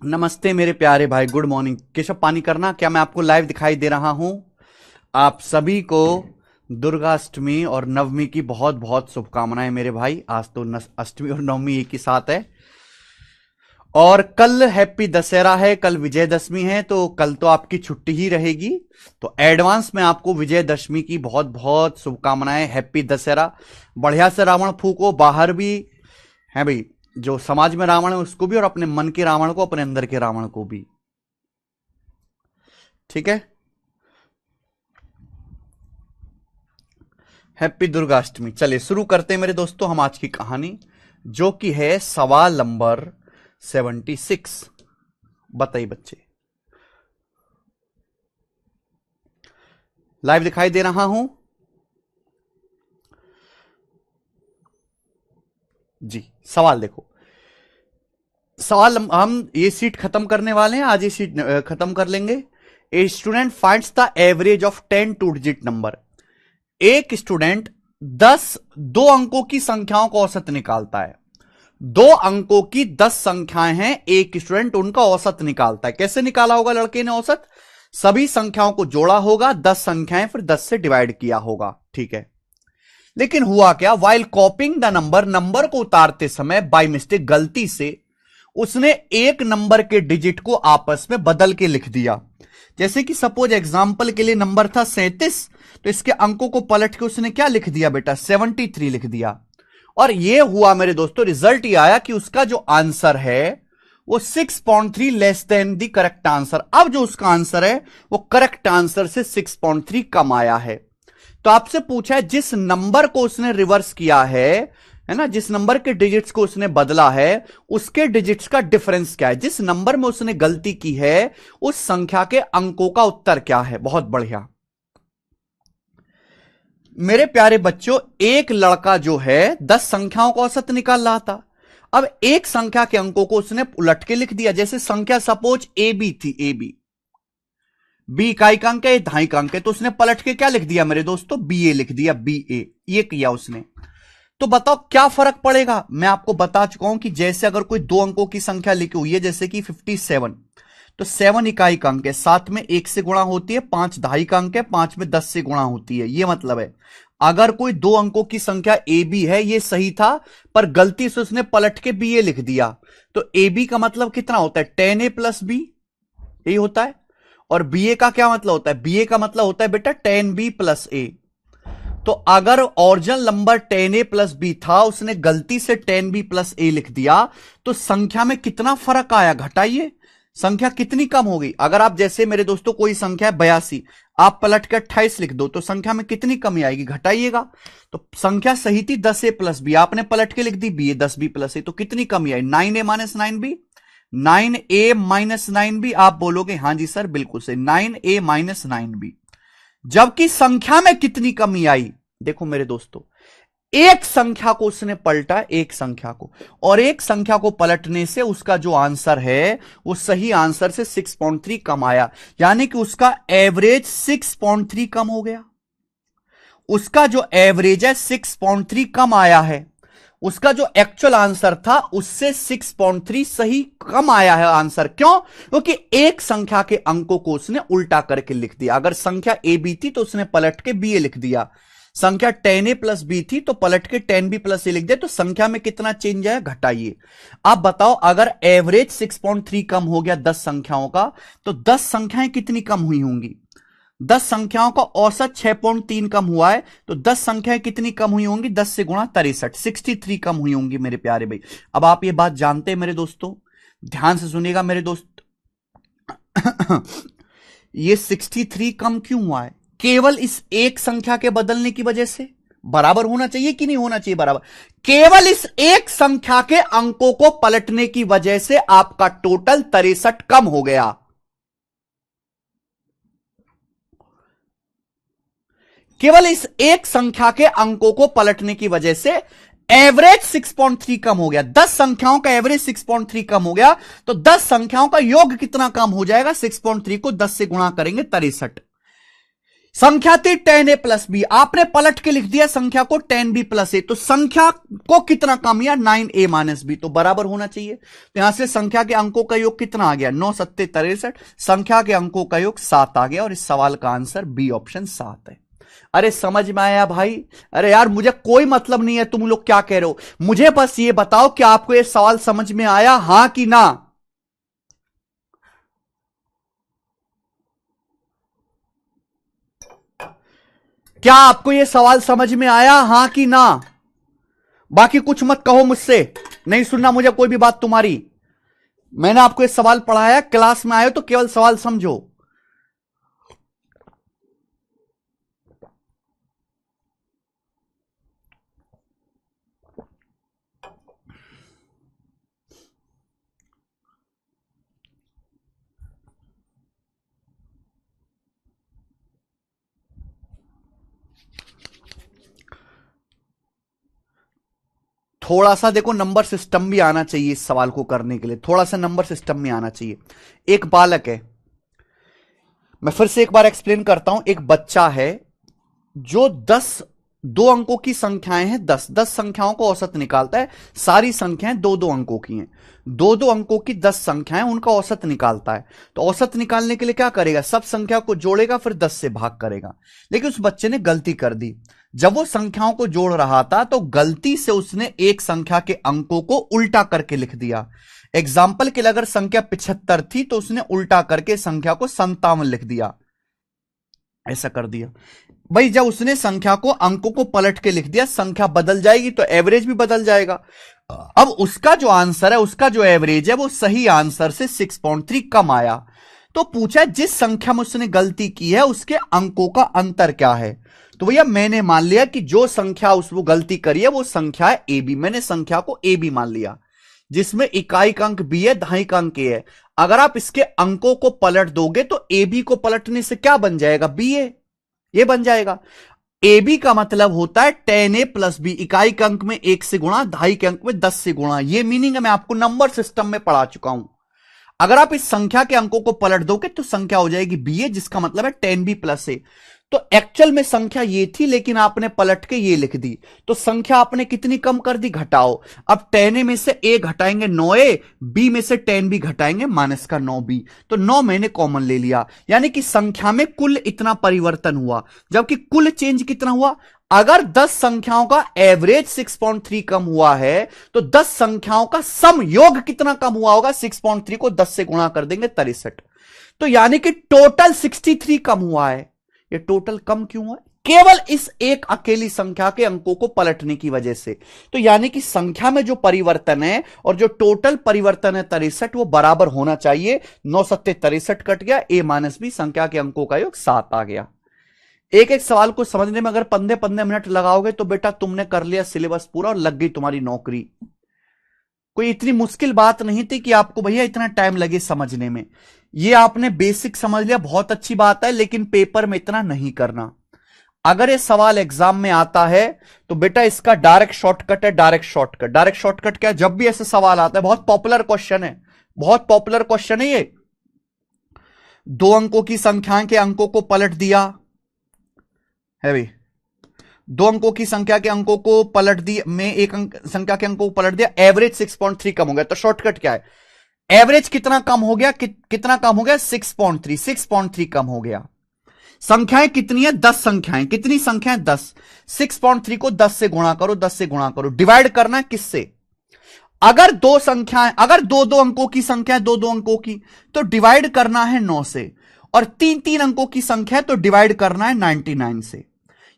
नमस्ते मेरे प्यारे भाई, गुड मॉर्निंग। केशव पानी करना, क्या मैं आपको लाइव दिखाई दे रहा हूं? आप सभी को दुर्गाष्टमी और नवमी की बहुत बहुत शुभकामनाएं मेरे भाई। आज तो अष्टमी और नवमी एक ही साथ है और कल हैप्पी दशहरा है, कल विजयदशमी है, तो कल तो आपकी छुट्टी ही रहेगी। तो एडवांस में आपको विजयदशमी की बहुत बहुत शुभकामनाएं। हैप्पी दशहरा। बढ़िया से रावण फूको, बाहर भी है भाई, जो समाज में रावण है उसको भी, और अपने मन के रावण को, अपने अंदर के रावण को भी। ठीक है। हैप्पी दुर्गाष्टमी। चलिए शुरू करते हैं मेरे दोस्तों हम आज की कहानी, जो कि है सवाल नंबर 76। बताइए बच्चे, लाइव दिखाई दे रहा हूं जी? सवाल देखो, सवाल हम ये सीट खत्म करने वाले हैं, आज ये सीट खत्म कर लेंगे। A student finds the average of 10 two digit number. एक स्टूडेंट 10 दो अंकों की संख्याओं का औसत निकालता है। 2 अंकों की 10 संख्याएं हैं, एक स्टूडेंट उनका औसत निकालता है। कैसे निकाला होगा लड़के ने औसत? सभी संख्याओं को जोड़ा होगा, 10 संख्याएं, फिर 10 से डिवाइड किया होगा। ठीक है, लेकिन हुआ क्या? वाइल कॉपिंग द नंबर को उतारते समय बाय मिस्टेक, गलती से उसने एक नंबर के डिजिट को आपस में बदल के लिख दिया। जैसे कि सपोज एग्जाम्पल के लिए नंबर था 37, तो इसके अंकों को पलट के उसने क्या लिख दिया बेटा? 73 लिख दिया। और यह हुआ मेरे दोस्तों, रिजल्ट ये आया कि उसका जो आंसर है वो 6.3 less than the correct answer. अब जो उसका आंसर है वो करेक्ट आंसर से 6.3 कम आया है। तो आपसे पूछा है जिस नंबर को उसने रिवर्स किया है ना, जिस नंबर के डिजिट्स को उसने बदला है, उसके डिजिट्स का डिफरेंस क्या है? जिस नंबर में उसने गलती की है उस संख्या के अंकों का उत्तर क्या है? बहुत बढ़िया मेरे प्यारे बच्चों। एक लड़का जो है 10 संख्याओं का औसत निकाल रहा था। अब एक संख्या के अंकों को उसने उलट के लिख दिया। जैसे संख्या सपोज ए बी थी, ए बी, बी इकाई का अंक है, ढाई का अंक है, तो उसने पलट के क्या लिख दिया मेरे दोस्तों? बी ए लिख दिया, बी ए। ये किया उसने। तो बताओ क्या फर्क पड़ेगा? मैं आपको बता चुका हूं कि जैसे अगर कोई 2 अंकों की संख्या लिखी हुई है, जैसे कि 57, तो 7 इकाई का अंक है, 7 में 1 से गुणा होती है, 5 ढाई का अंक है, 5 में 10 से गुणा होती है। ये मतलब है अगर कोई 2 अंकों की संख्या ए बी है, ये सही था, पर गलती से उसने पलट के बी ए लिख दिया, तो ए बी का मतलब कितना होता है? 10a प्लस बी, यही होता है। और बी ए का क्या मतलब होता है? बी ए का मतलब होता है बेटा 10b प्लस ए। तो अगर original number 10a plus B था, उसने गलती से 10b प्लस ए लिख दिया, तो संख्या में कितना फर्क आया? घटाइए, संख्या कितनी कम हो गई? अगर आप जैसे मेरे दोस्तों कोई संख्या है 82, आप पलट के 28 लिख दो, तो संख्या में कितनी कमी आएगी? घटाइएगा। तो संख्या सही थी 10a प्लस बी, आपने पलट के लिख दी बी ए 10b प्लस ए, तो कितनी कमी आई? 9a minus 9b, 9a minus 9b। आप बोलोगे हाँ जी सर बिल्कुल सही, 9a माइनस 9b। जबकि संख्या में कितनी कमी आई? देखो मेरे दोस्तों, एक संख्या को उसने पलटा, एक संख्या को, और एक संख्या को पलटने से उसका जो आंसर है वो सही आंसर से 6.3 कम आया। यानी कि उसका एवरेज 6.3 कम हो गया। उसका जो एवरेज है 6.3 कम आया है। उसका जो एक्चुअल आंसर था उससे 6.3 सही कम आया है आंसर। क्यों? क्योंकि एक संख्या के अंकों को उसने उल्टा करके लिख दिया। अगर संख्या ए बी थी तो उसने पलट के बी ए लिख दिया, संख्या 10a प्लस बी थी तो पलट के 10b प्लस ए लिख दिया, तो संख्या में कितना चेंज आया? घटाइए। आप बताओ, अगर एवरेज 6.3 कम हो गया 10 संख्याओं का, तो 10 संख्याएं कितनी कम हुई होंगी? 10 संख्याओं का औसत 6.3 कम हुआ है, तो 10 संख्याएं कितनी कम हुई होंगी? 10 से गुणा 63, 63 कम हुई होंगी मेरे प्यारे भाई। अब आप ये बात जानते हैं मेरे दोस्तों, ध्यान से सुनिएगा मेरे दोस्त। ये 63 कम क्यों हुआ है? केवल इस एक संख्या के बदलने की वजह से। बराबर होना चाहिए कि नहीं होना चाहिए? बराबर। केवल इस एक संख्या के अंकों को पलटने की वजह से आपका टोटल 63 कम हो गया। केवल इस एक संख्या के अंकों को पलटने की वजह से एवरेज 6.3 कम हो गया। 10 संख्याओं का एवरेज 6.3 कम हो गया, तो 10 संख्याओं का योग कितना कम हो जाएगा? 6.3 को 10 से गुणा करेंगे 63। संख्या थी 10a+b, आपने पलट के लिख दिया संख्या को 10b+a, तो संख्या को कितना कम किया 9a-b, तो बराबर होना चाहिए। तो यहां से संख्या के अंकों का योग कितना आ गया 9 सत्ते 63, संख्या के अंकों का योग 7 आ गया, और इस सवाल का आंसर बी ऑप्शन 7 है। अरे समझ में आया भाई? अरे यार मुझे कोई मतलब नहीं है तुम लोग क्या कह रहे हो, मुझे बस ये बताओ कि आपको ये सवाल समझ में आया, हां कि ना? क्या आपको यह सवाल समझ में आया, हां कि ना? बाकी कुछ मत कहो मुझसे, नहीं सुनना मुझे कोई भी बात तुम्हारी। मैंने आपको यह सवाल पढ़ाया, क्लास में आए हो तो केवल सवाल समझो। थोड़ा सा देखो नंबर सिस्टम भी आना चाहिए इस सवाल को करने के लिए, थोड़ा सा नंबर सिस्टम में आना चाहिए। एक बालक है, मैं फिर से एक बार एक्सप्लेन करता हूं, एक बच्चा है जो 2 अंकों की संख्याएं हैं, 10 संख्याओं को औसत निकालता है। सारी संख्याएं 2 अंकों की हैं, 2 अंकों की 10 संख्याएं, उनका औसत निकालता है। तो औसत निकालने के लिए क्या करेगा, सब संख्या को जोड़ेगा फिर 10 से भाग करेगा। लेकिन उस बच्चे ने गलती कर दी, जब वो संख्याओं को जोड़ रहा था तो गलती से उसने एक संख्या के अंकों को उल्टा करके लिख दिया। एग्जाम्पल के लिए अगर संख्या 75 थी तो उसने उल्टा करके संख्या को 57 लिख दिया, ऐसा कर दिया। भाई जब उसने संख्या को अंकों को पलट के लिख दिया, संख्या बदल जाएगी तो एवरेज भी बदल जाएगा। अब उसका जो आंसर है, उसका जो एवरेज है वो सही आंसर से 6.3 कम आया। तो पूछा जिस संख्या में उसने गलती की है उसके अंकों का अंतर क्या है। तो भैया मैंने मान लिया कि जो संख्या वो गलती करी है वो संख्या है ए बी, मैंने संख्या को ए बी मान लिया, जिसमें इकाई का अंक बी है, दहाई का अंक ए है। अगर आप इसके अंकों को पलट दोगे तो ए बी को पलटने से क्या बन जाएगा, बी ए, ये बन जाएगा। ए बी का मतलब होता है 10a+b, इकाई के अंक में 1 से गुणा, दहाई के अंक में 10 से गुणा, ये मीनिंग है, मैं आपको नंबर सिस्टम में पढ़ा चुका हूं। अगर आप इस संख्या के अंकों को पलट दोगे तो संख्या हो जाएगी बी ए, जिसका मतलब है 10b+a। तो एक्चुअल में संख्या ये थी लेकिन आपने पलट के ये लिख दी, तो संख्या आपने कितनी कम कर दी, घटाओ। अब 10a में से a घटाएंगे 9a, b में से 10b घटाएंगे माइनस का 9b, तो 9 मैंने कॉमन ले लिया, यानी कि संख्या में कुल इतना परिवर्तन हुआ। जबकि कुल चेंज कितना हुआ, अगर 10 संख्याओं का एवरेज 6.3 कम हुआ है तो 10 संख्याओं का सम योग कितना कम हुआ होगा, 6.3 को 10 से गुणा कर देंगे 63, तो यानी कि टोटल 63 कम हुआ है। ये टोटल कम क्यों हुआ, केवल इस एक अकेली संख्या के अंकों को पलटने की वजह से। तो यानी कि संख्या में जो परिवर्तन है और जो टोटल परिवर्तन है 63, वो बराबर होना चाहिए। 9 सत्ते 63 कट गया, a माइनस बी, संख्या के अंकों का योग 7 आ गया। एक एक सवाल को समझने में अगर 15-15 मिनट लगाओगे तो बेटा तुमने कर लिया सिलेबस पूरा और लग गई तुम्हारी नौकरी। कोई इतनी मुश्किल बात नहीं थी कि आपको भैया इतना टाइम लगे समझने में। ये आपने बेसिक समझ लिया, बहुत अच्छी बात है, लेकिन पेपर में इतना नहीं करना। अगर ये सवाल एग्जाम में आता है तो बेटा इसका डायरेक्ट शॉर्टकट है, डायरेक्ट शॉर्टकट। डायरेक्ट शॉर्टकट क्या है, जब भी ऐसे सवाल आता है, बहुत पॉपुलर क्वेश्चन है, बहुत पॉपुलर क्वेश्चन है ये। 2 अंकों की संख्या के अंकों को पलट दिया है भाई, 2 अंकों की संख्या के अंकों को पलट दिया, में एक संख्या के अंकों को पलट दिया, एवरेज 6.3 कम हो गया। तो शॉर्टकट क्या है, एवरेज कितना कम हो गया, कितना कम हो गया, 6.3 कम हो गया। संख्याएं कितनी है, 10 संख्याएं, कितनी संख्याएं 10, 6.3 को 10 से गुणा करो, 10 से गुणा करो, डिवाइड करना है किससे, अगर 2 संख्याएं, अगर 2 अंकों की संख्या है, 2 अंकों की, तो डिवाइड करना है 9 से, और 3 अंकों की संख्या है तो डिवाइड करना है 99 से।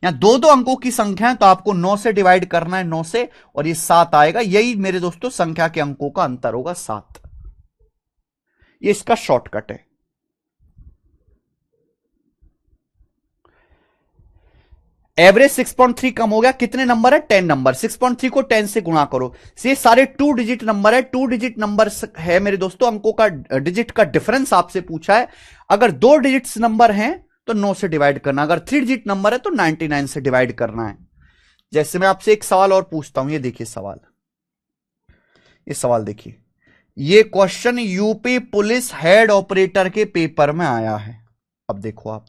या 2 अंकों की संख्या है तो आपको 9 से डिवाइड करना है 9 से, और ये 7 आएगा। यही मेरे दोस्तों संख्या के अंकों का अंतर होगा 7। ये इसका शॉर्टकट है। एवरेज 6.3 कम हो गया, कितने नंबर है, 10 नंबर, 6.3 को 10 से गुणा करो। ये सारे 2 डिजिट नंबर है, 2 डिजिट नंबर है मेरे दोस्तों, अंकों का डिजिट का डिफरेंस आपसे पूछा है। अगर 2 डिजिट्स नंबर हैं तो 9 से डिवाइड करना, अगर 3 डिजिट नंबर है तो 99 से डिवाइड करना है। जैसे मैं आपसे एक सवाल और पूछता हूं, ये देखिए सवाल, ये सवाल देखिए, ये question UP police head operator के पेपर में आया है। अब देखो आप,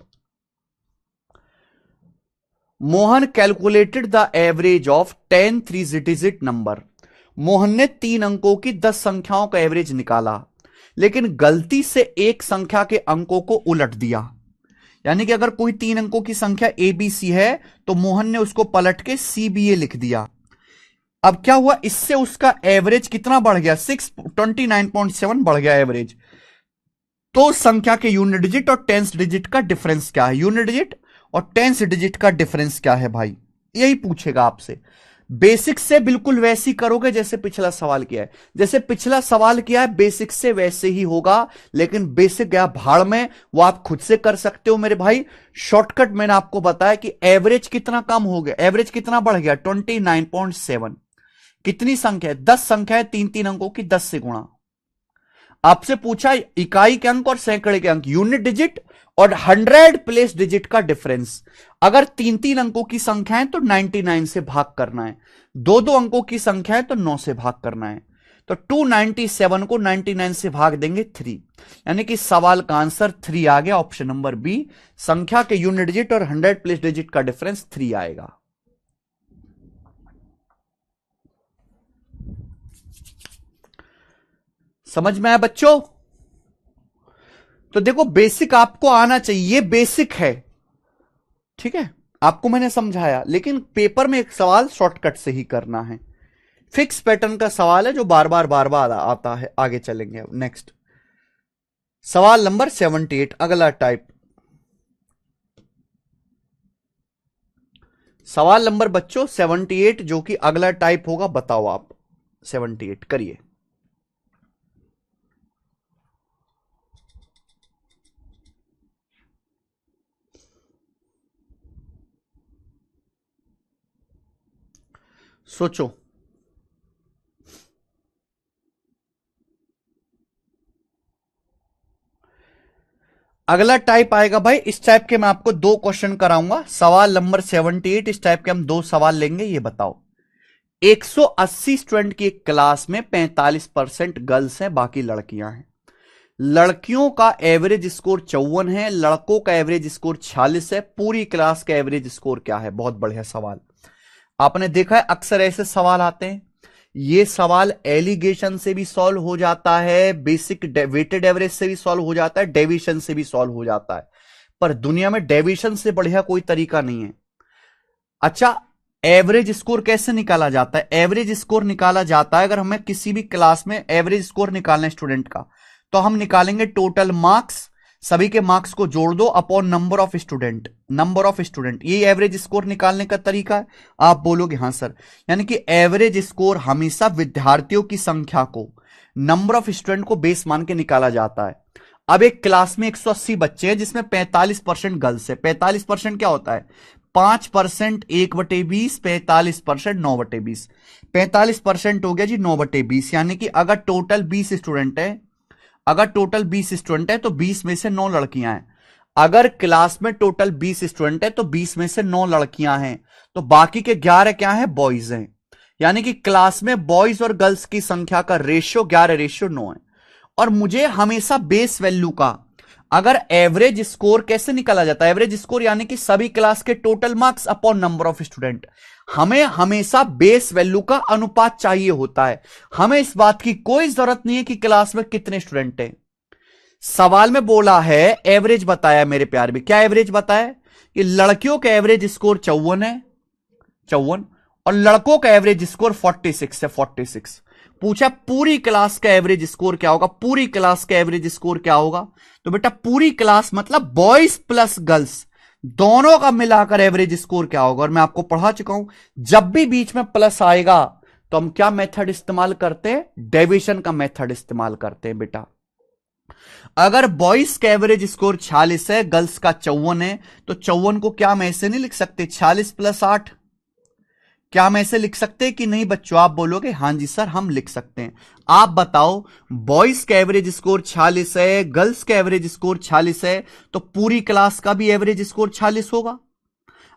Mohan calculated the average of 10 3 digit number. Mohan ने 3 अंकों की 10 संख्याओं का एवरेज निकाला, लेकिन गलती से एक संख्या के अंकों को उलट दिया। यानी कि अगर कोई 3 अंकों की संख्या एबीसी है तो मोहन ने उसको पलट के सीबीए लिख दिया। अब क्या हुआ, इससे उसका एवरेज कितना बढ़ गया, 629.7 बढ़ गया एवरेज। तो संख्या के यूनिट डिजिट और टेंस डिजिट का डिफरेंस क्या है, यूनिट डिजिट और टेंस डिजिट का डिफरेंस क्या है भाई, यही पूछेगा आपसे। बेसिक से बिल्कुल वैसी करोगे जैसे पिछला सवाल किया है, जैसे पिछला सवाल किया है बेसिक से वैसे ही होगा, लेकिन बेसिक गया भाड़ में, वो आप खुद से कर सकते हो मेरे भाई। शॉर्टकट मैंने आपको बताया कि एवरेज कितना कम हो गया, एवरेज कितना बढ़ गया 29.7। कितनी संख्या है, 10 संख्या है, 3 अंकों की 10 से गुणा। आपसे पूछा इकाई के अंक और सैकड़े के अंक, यूनिट डिजिट और 100 प्लेस डिजिट का डिफरेंस। अगर 3 अंकों की संख्या है तो 99 से भाग करना है, 2 अंकों की संख्या है तो 9 से भाग करना है। तो 297 को 99 से भाग देंगे 3, यानी कि सवाल का आंसर 3 आ गया, ऑप्शन नंबर बी। संख्या के यूनिट डिजिट और 100 प्लेस डिजिट का डिफरेंस 3 आएगा। समझ में आया बच्चों? तो देखो बेसिक आपको आना चाहिए, ये बेसिक है, ठीक है, आपको मैंने समझाया, लेकिन पेपर में एक सवाल शॉर्टकट से ही करना है। फिक्स पैटर्न का सवाल है जो बार बार आता है। आगे चलेंगे नेक्स्ट सवाल नंबर 78, अगला टाइप। सवाल नंबर बच्चों 78 जो कि अगला टाइप होगा, बताओ आप 78 करिए। सोचो। अगला टाइप आएगा भाई, इस टाइप के मैं आपको 2 क्वेश्चन कराऊंगा। सवाल नंबर 78, इस टाइप के हम 2 सवाल लेंगे। ये बताओ 180 स्टूडेंट की एक क्लास में 45% गर्ल्स हैं, बाकी लड़कियां हैं। लड़कियों का एवरेज स्कोर 54 है, लड़कों का एवरेज स्कोर 46 है। पूरी क्लास का एवरेज स्कोर क्या है? बहुत बढ़िया सवाल। आपने देखा है अक्सर ऐसे सवाल आते हैं। ये सवाल एलिगेशन से भी सॉल्व हो जाता है, बेसिक वेटेड एवरेज से भी सॉल्व हो जाता है, डेविएशन से भी सॉल्व हो जाता है, पर दुनिया में डेविएशन से बढ़िया कोई तरीका नहीं है। अच्छा, एवरेज स्कोर कैसे निकाला जाता है? एवरेज स्कोर निकाला जाता है, अगर हमें किसी भी क्लास में एवरेज स्कोर निकालना है स्टूडेंट का, तो हम निकालेंगे टोटल मार्क्स, सभी के मार्क्स को जोड़ दो upon number of student, number of student. ये एवरेज स्कोर निकालने का तरीका है। आप बोलोगे हाँ सर, यानी कि एवरेज स्कोर हमेशा विद्यार्थियों की संख्या को, नंबर ऑफ स्टूडेंट को बेस मान के निकाला जाता है। अब एक क्लास में 180 बच्चे हैं जिसमें 45% गर्ल्स है। 45% क्या होता है? 5% 1/20, 45% 9/20। 45% हो गया जी 9/20, यानी कि अगर टोटल 20 स्टूडेंट है, अगर टोटल 20 स्टूडेंट है तो 20 में से 9 लड़कियां हैं। अगर क्लास में टोटल 20 स्टूडेंट है तो 20 में से 9 लड़कियां हैं, तो बाकी के 11 क्या है? बॉयज हैं। यानी कि क्लास में बॉयज और गर्ल्स की संख्या का रेशियो 11:9 है। और मुझे हमेशा बेस वैल्यू का, अगर एवरेज स्कोर कैसे निकाला जाता है? एवरेज स्कोर यानी कि सभी क्लास के total marks upon number of student. हमें हमेशा बेस वैल्यू का अनुपात चाहिए होता है। हमें इस बात की कोई जरूरत नहीं है कि क्लास में कितने स्टूडेंट हैं। सवाल में बोला है, एवरेज बताया मेरे प्यार भी, क्या एवरेज बताया? कि लड़कियों का एवरेज स्कोर 54 है, 54, और लड़कों का एवरेज स्कोर 46 है, 46। पूछा पूरी क्लास का एवरेज स्कोर क्या होगा? पूरी क्लास का एवरेज स्कोर क्या होगा? तो बेटा पूरी क्लास मतलब बॉयज प्लस गर्ल्स दोनों का मिलाकर एवरेज स्कोर क्या होगा? और मैं आपको पढ़ा चुका हूं, जब भी बीच में प्लस आएगा तो हम क्या मेथड इस्तेमाल करते हैं? डेविएशन का मेथड इस्तेमाल करते हैं बेटा। अगर बॉयज का एवरेज स्कोर 46 है, गर्ल्स का 54 है, तो 54 को क्या हम ऐसे नहीं लिख सकते 46 + 8? क्या हम ऐसे लिख सकते हैं कि नहीं बच्चों? आप बोलोगे हां जी सर हम लिख सकते हैं। आप बताओ, बॉयज का एवरेज स्कोर 46 है, गर्ल्स का एवरेज स्कोर 46 है, तो पूरी क्लास का भी एवरेज स्कोर 46 होगा।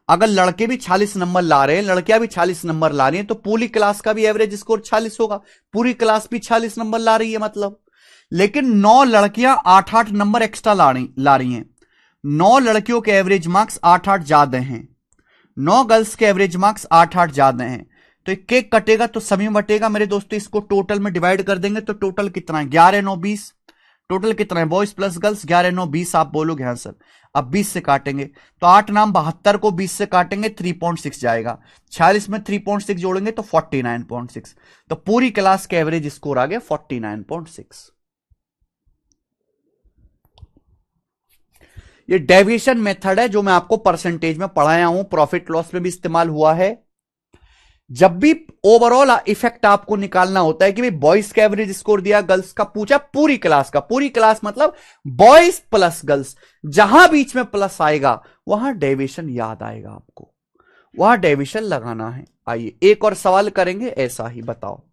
अगर लड़के भी 40 नंबर ला रहे हैं, लड़कियां भी 40 नंबर ला रही हैं, तो पूरी क्लास का भी एवरेज स्कोर 40 होगा। पूरी क्लास भी 40 नंबर ला रही है मतलब। लेकिन 9 लड़कियां 8-8 नंबर एक्स्ट्रा ला रही हैं। 9 लड़कियों के एवरेज मार्क्स 8-8 ज्यादा हैं। 9 गर्ल्स के एवरेज मार्क्स 8-8 ज्यादा हैं, तो एक केक कटेगा तो सभी में बटेगा मेरे दोस्तों, इसको टोटल में डिवाइड कर देंगे तो टोटल कितना है 11 9 20, टोटल कितना है बॉयज प्लस गर्ल्स 11 9 20, आप बोलोगे हाँ सर। अब 20 से काटेंगे तो 8 नाम 72 को 20 से काटेंगे 3.6 जाएगा, 46 में 3.6 जोड़ेंगे तो 49.6, तो पूरी क्लास के एवरेज स्कोर आ गया 49.6। ये डेविएशन मेथड है जो मैं आपको परसेंटेज में पढ़ाया हूं, प्रॉफिट लॉस में भी इस्तेमाल हुआ है। जब भी ओवरऑल इफेक्ट आपको निकालना होता है कि भाई बॉयज का एवरेज स्कोर दिया, गर्ल्स का पूछा, पूरी क्लास का, पूरी क्लास मतलब बॉयज प्लस गर्ल्स, जहां बीच में प्लस आएगा वहां डेविएशन याद आएगा आपको, वहां डेविएशन लगाना है। आइए एक और सवाल करेंगे ऐसा ही, बताओ।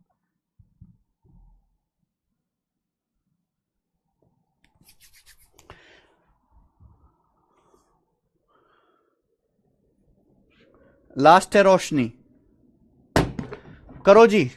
लास्ट है रोशनी, करो जी।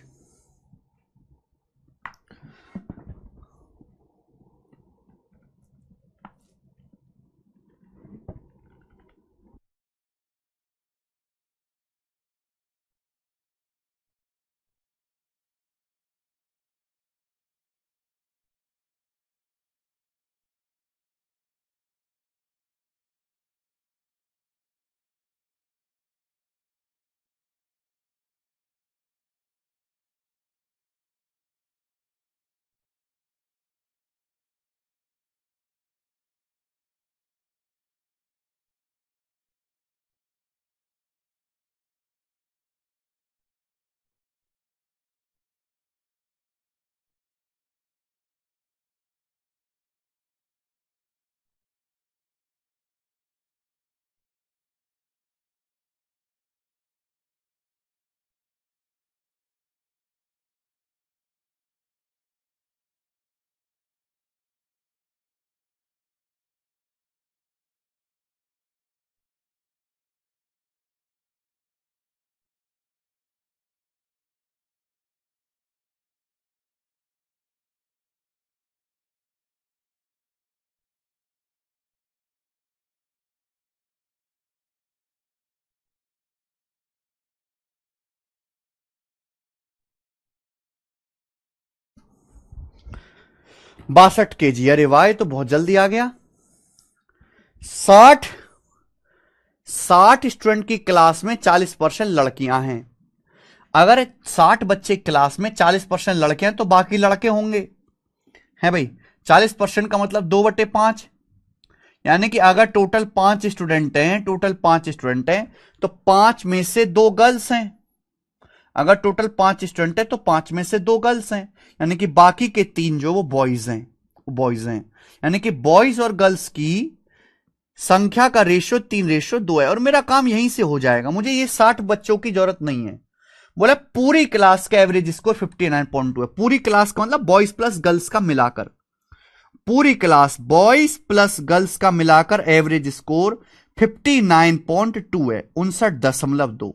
बासठ केजी, अरे वाह तो बहुत जल्दी आ गया। 60 स्टूडेंट की क्लास में 40% लड़कियां हैं। अगर 60 बच्चे क्लास में 40% लड़कियां तो बाकी लड़के होंगे, है भाई। 40% का मतलब 2/5, यानी कि अगर टोटल 5 स्टूडेंट हैं, टोटल 5 स्टूडेंट हैं तो 5 में से 2 गर्ल्स हैं। अगर टोटल 5 स्टूडेंट है तो 5 में से 2 गर्ल्स हैं, यानी कि बाकी के 3 जो वो बॉयज हैं, यानी कि बॉयज और गर्ल्स की संख्या का रेशियो 3:2 है। और मेरा काम यहीं से हो जाएगा, मुझे ये 60 बच्चों की जरूरत नहीं है। बोला पूरी क्लास का एवरेज स्कोर 59.2 है। पूरी क्लास का मतलब बॉयज प्लस गर्ल्स का मिलाकर, पूरी क्लास बॉयज प्लस गर्ल्स का मिलाकर एवरेज स्कोर 59.2 है, 59.2।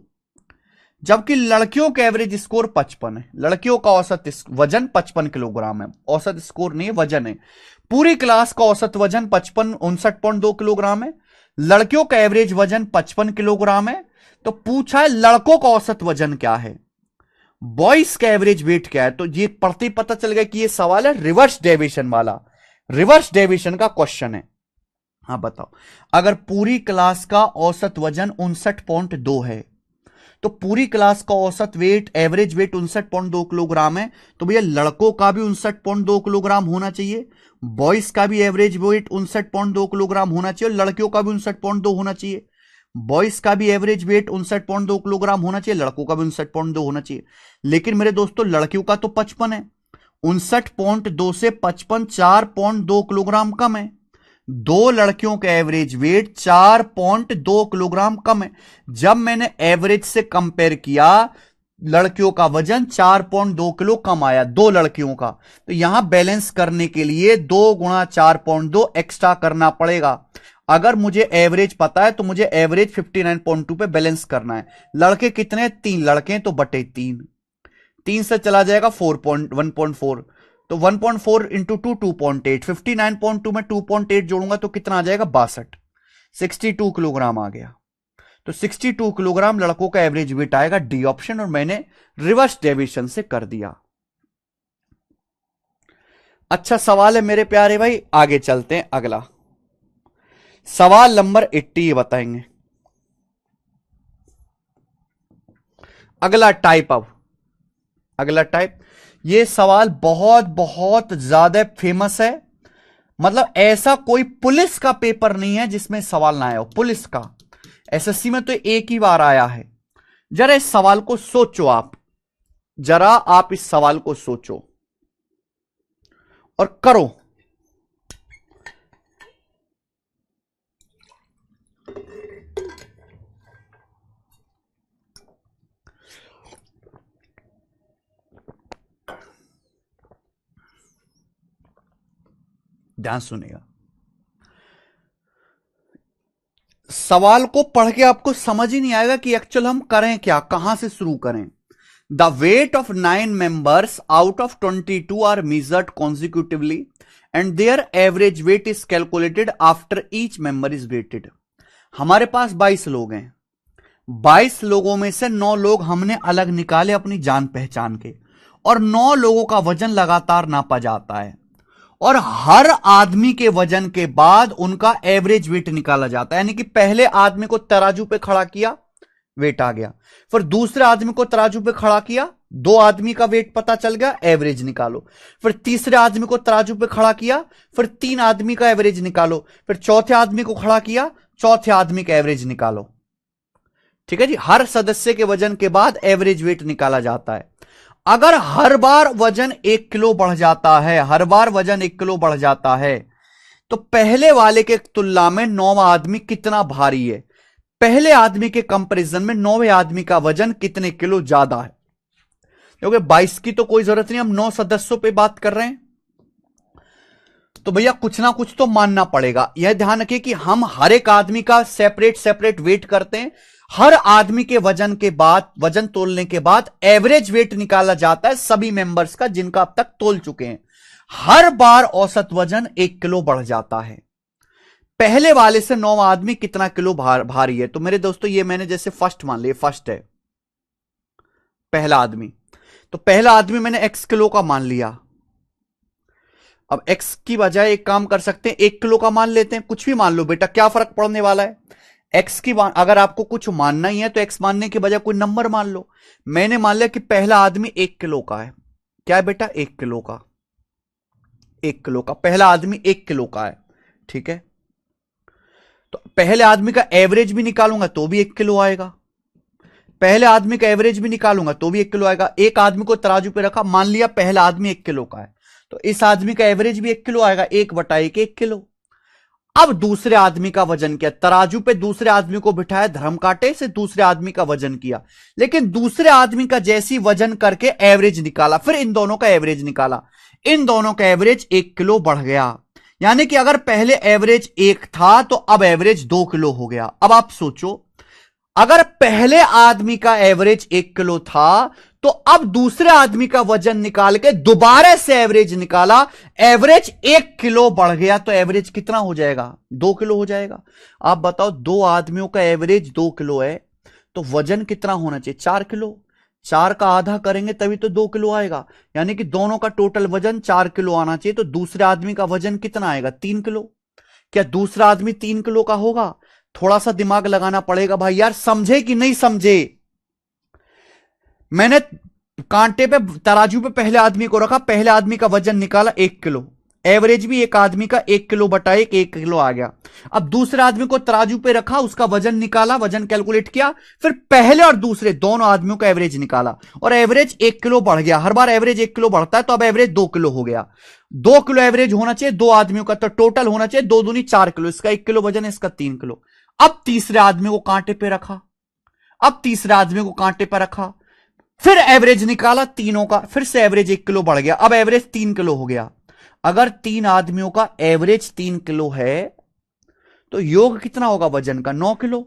जबकि लड़कियों का एवरेज स्कोर 55 है। लड़कियों का औसत वजन 55 किलोग्राम है, औसत स्कोर नहीं है, वजन है। पूरी क्लास का औसत वजन 59.2 किलोग्राम है, लड़कियों का एवरेज वजन 55 किलोग्राम है। तो पूछा है लड़कों का औसत वजन क्या है, बॉयज का एवरेज वेट क्या है। तो ये पढ़ते पता चल गया कि ये सवाल है रिवर्स डेविएशन वाला, रिवर्स डेविएशन का क्वेश्चन है। हाँ बताओ, अगर पूरी क्लास का औसत वजन 59.2 है तो पूरी क्लास का औसत वेट, एवरेज वेट 59.2 किलोग्राम है, तो भैया लड़कों का भी 59.2 किलोग्राम होना चाहिए, बॉयज का भी एवरेज वेट 59.2 किलोग्राम होना चाहिए, लड़कियों का भी 59.2 होना चाहिए। बॉयज का भी एवरेज वेट 59.2 किलोग्राम होना चाहिए, लड़कों का भी 59.2 होना चाहिए। लेकिन मेरे दोस्तों लड़कियों का तो 55 है, 59.2 से 55 4.2 किलोग्राम कम है। दो लड़कियों का एवरेज वेट 4.2 किलोग्राम कम है। जब मैंने एवरेज से कंपेयर किया, लड़कियों का वजन 4.2 किलो कम आया दो लड़कियों का, तो यहां बैलेंस करने के लिए 2 गुणा 4.2 एक्स्ट्रा करना पड़ेगा। अगर मुझे एवरेज पता है तो मुझे एवरेज 59.2 पे बैलेंस करना है। लड़के कितने, 3 लड़के तो बटे 3 से चला जाएगा 1.4, तो 1.4 इंटू 2 2.8, 59.2 में 2.8 जोड़ूंगा तो कितना आ जाएगा 62, 62 किलोग्राम आ गया। तो 62 किलोग्राम लड़कों का एवरेज वेट आएगा, डी ऑप्शन। और मैंने रिवर्स डेविएशन से कर दिया। अच्छा सवाल है मेरे प्यारे भाई, आगे चलते हैं। अगला सवाल नंबर 80 बताएंगे। अगला टाइप। अब अगला टाइप, ये सवाल बहुत बहुत ज्यादा फेमस है। मतलब ऐसा कोई पुलिस का पेपर नहीं है जिसमें सवाल ना आया हो। पुलिस का एसएससी में तो एक ही बार आया है। जरा इस सवाल को सोचो आप, जरा आप इस सवाल को सोचो और करो। ध्यान सुनिएगा, सवाल को पढ़ के आपको समझ ही नहीं आएगा कि एक्चुअल हम करें क्या, कहां से शुरू करें। The weight of 9 members out of 22 are measured consecutively and their average weight is calculated after each member is weighted. हमारे पास 22 लोग हैं, 22 लोगों में से 9 लोग हमने अलग निकाले अपनी जान पहचान के, और 9 लोगों का वजन लगातार नापा जाता है, और हर आदमी के वजन के बाद उनका एवरेज वेट निकाला जाता है। यानी कि पहले आदमी को तराजू पे खड़ा किया, वेट आ गया, फिर दूसरे आदमी को तराजू पे खड़ा किया, 2 आदमी का वेट पता चल गया, एवरेज निकालो। फिर तीसरे आदमी को तराजू पे खड़ा किया, फिर 3 आदमी का एवरेज निकालो, फिर चौथे आदमी को खड़ा किया, चौथे आदमी का एवरेज निकालो। ठीक है जी, हर सदस्य के वजन के बाद एवरेज वेट निकाला जाता है। अगर हर बार वजन 1 किलो बढ़ जाता है, हर बार वजन 1 किलो बढ़ जाता है, तो पहले वाले के तुलना में 9वां आदमी कितना भारी है, पहले आदमी के कंपैरिजन में 9वें आदमी का वजन कितने किलो ज्यादा है। क्योंकि 22 की तो कोई जरूरत नहीं, हम 9 सदस्यों पे बात कर रहे हैं, तो भैया कुछ ना कुछ तो मानना पड़ेगा। यह ध्यान रखिए कि हम हर एक आदमी का सेपरेट सेपरेट वेट करते हैं, हर आदमी के वजन के बाद, वजन तोलने के बाद एवरेज वेट निकाला जाता है सभी मेंबर्स का जिनका अब तक तोल चुके हैं। हर बार औसत वजन 1 किलो बढ़ जाता है। पहले वाले से 9वां आदमी कितना किलो भारी है। तो मेरे दोस्तों ये मैंने जैसे फर्स्ट मान लिया, फर्स्ट है पहला आदमी, तो पहला आदमी मैंने x किलो का मान लिया। अब x की बजाय एक काम कर सकते हैं, 1 किलो का मान लेते हैं, कुछ भी मान लो बेटा, क्या फर्क पड़ने वाला है। x की अगर आपको कुछ मानना ही है तो x मानने के बजाय कोई नंबर मान लो। मैंने मान लिया कि पहला आदमी 1 किलो का है। क्या है बेटा, 1 किलो का, 1 किलो का पहला आदमी 1 किलो का है। ठीक है, तो पहले आदमी का एवरेज भी निकालूंगा तो भी 1 किलो आएगा, पहले आदमी का एवरेज भी निकालूंगा तो भी 1 किलो आएगा। एक आदमी को तराजू पे रखा, मान लिया पहला आदमी 1 किलो का है, तो इस आदमी का एवरेज भी 1 किलो आएगा, 1/1 1 किलो। अब दूसरे आदमी का वजन किया, तराजू पे दूसरे आदमी को बिठाया, धर्म काटे से दूसरे आदमी का वजन किया, लेकिन दूसरे आदमी का जैसी वजन करके एवरेज निकाला, फिर इन दोनों का एवरेज निकाला, इन दोनों का एवरेज 1 किलो बढ़ गया। यानी कि अगर पहले एवरेज 1 था तो अब एवरेज 2 किलो हो गया। अब आप सोचो, अगर पहले आदमी का एवरेज 1 किलो था तो अब दूसरे आदमी का वजन निकाल के दोबारा से एवरेज निकाला, एवरेज 1 किलो बढ़ गया, तो एवरेज कितना हो जाएगा, 2 किलो हो जाएगा। आप बताओ, 2 आदमियों का एवरेज 2 किलो है तो वजन कितना होना चाहिए, 4 किलो। 4 का आधा करेंगे तभी तो 2 किलो आएगा, यानी कि दोनों का टोटल वजन 4 किलो आना चाहिए। तो दूसरे आदमी का वजन कितना आएगा, 3 किलो। क्या दूसरा आदमी 3 किलो का होगा? थोड़ा सा दिमाग लगाना पड़ेगा भाई यार, समझे कि नहीं समझे। मैंने कांटे पे तराजू पे पहले आदमी को रखा, पहले आदमी का वजन निकाला 1 किलो, एवरेज भी एक आदमी का 1 किलो बटा 1 किलो आ गया। अब दूसरे आदमी को तराजू पे रखा, उसका वजन निकाला, वजन कैलकुलेट किया, फिर पहले और दूसरे दोनों आदमियों का एवरेज निकाला और एवरेज 1 किलो बढ़ गया। हर बार एवरेज 1 किलो बढ़ता है, तो अब एवरेज 2 किलो हो गया। 2 किलो एवरेज होना चाहिए 2 आदमियों का, तो टोटल होना चाहिए 2 दूनी 4 किलो। इसका 1 किलो वजन है, इसका 3 किलो। अब तीसरे आदमी को कांटे पे रखा, अब तीसरे आदमी को कांटे पे रखा, फिर एवरेज निकाला तीनों का, फिर से एवरेज 1 किलो बढ़ गया, अब एवरेज 3 किलो हो गया। अगर 3 आदमियों का एवरेज 3 किलो है तो योग कितना होगा वजन का, 9 किलो।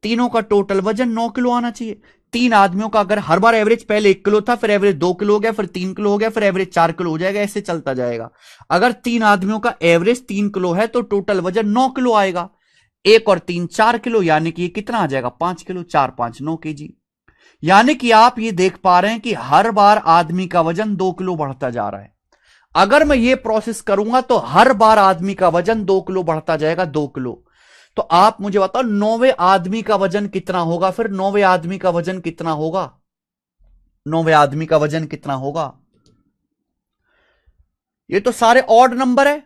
तीनों का टोटल वजन 9 किलो आना चाहिए। 3 आदमियों का अगर हर बार एवरेज पहले 1 किलो था, फिर एवरेज 2 किलो हो गया, फिर 3 किलो हो गया, फिर एवरेज 4 किलो हो जाएगा, ऐसे चलता जाएगा। अगर 3 आदमियों का एवरेज 3 किलो है तो टोटल वजन 9 किलो आएगा। 1 और 3 4 किलो, यानी कि ये कितना आ जाएगा 5 किलो, 4 5 9 केजी। यानी कि आप ये देख पा रहे हैं कि हर बार आदमी का वजन 2 किलो बढ़ता जा रहा है। अगर मैं ये प्रोसेस करूंगा तो हर बार आदमी का वजन 2 किलो बढ़ता जाएगा, 2 किलो। तो आप मुझे बताओ 9वें आदमी का वजन कितना होगा? फिर 9वें आदमी का वजन कितना होगा? 9वें आदमी का वजन कितना होगा? ये तो सारे ऑड नंबर है।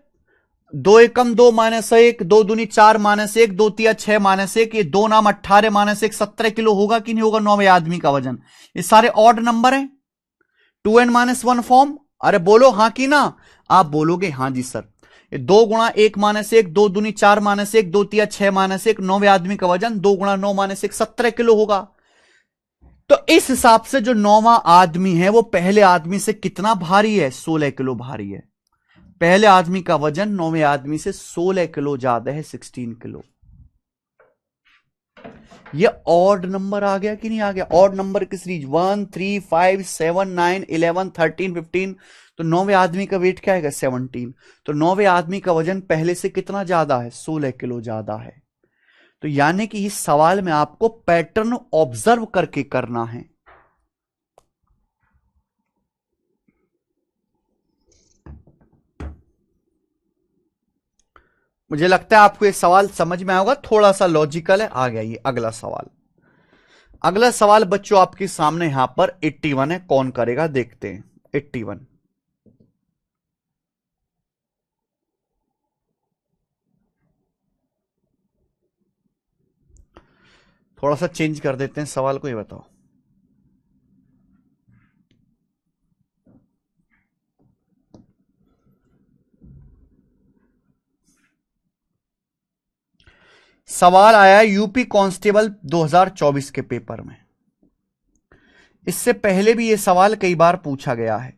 2 एकम 2 -1, 2 दूनी 4 -1, 2 तिया 6 -1, ये 2 नाम 18 -1 17 किलो होगा कि नहीं होगा 9वें आदमी का वजन? ये सारे ऑड नंबर हैं। 2n-1 form. अरे बोलो हाँ कि ना? आप बोलोगे हाँ जी सर। 2 गुणा 1 -1, 2 दूनी 4 -1, 2 तिया 6 -1, 9वें आदमी का वजन 2 गुणा 9 -1 17 किलो होगा। तो इस हिसाब से जो 9वां आदमी है वो पहले आदमी से कितना भारी है? 16 किलो भारी है। पहले आदमी का वजन 9वें आदमी से 16 किलो ज्यादा है, 16 किलो। ये ऑड नंबर आ गया कि नहीं आ गया? ऑड नंबर की सीरीज 1 3 5 7 9 11 13 15। तो 9वें आदमी का वेट क्या आएगा? 17। तो 9वें आदमी का वजन पहले से कितना ज्यादा है? 16 किलो ज्यादा है। तो यानी कि इस सवाल में आपको पैटर्न ऑब्जर्व करके करना है। मुझे लगता है आपको ये सवाल समझ में आएगा, थोड़ा सा लॉजिकल है। आ गया ये अगला सवाल। अगला सवाल बच्चों आपके सामने यहां पर 81 है, कौन करेगा देखते हैं। 81 थोड़ा सा चेंज कर देते हैं सवाल को। ये बताओ, सवाल आया यूपी कांस्टेबल 2024 के पेपर में। इससे पहले भी यह सवाल कई बार पूछा गया है।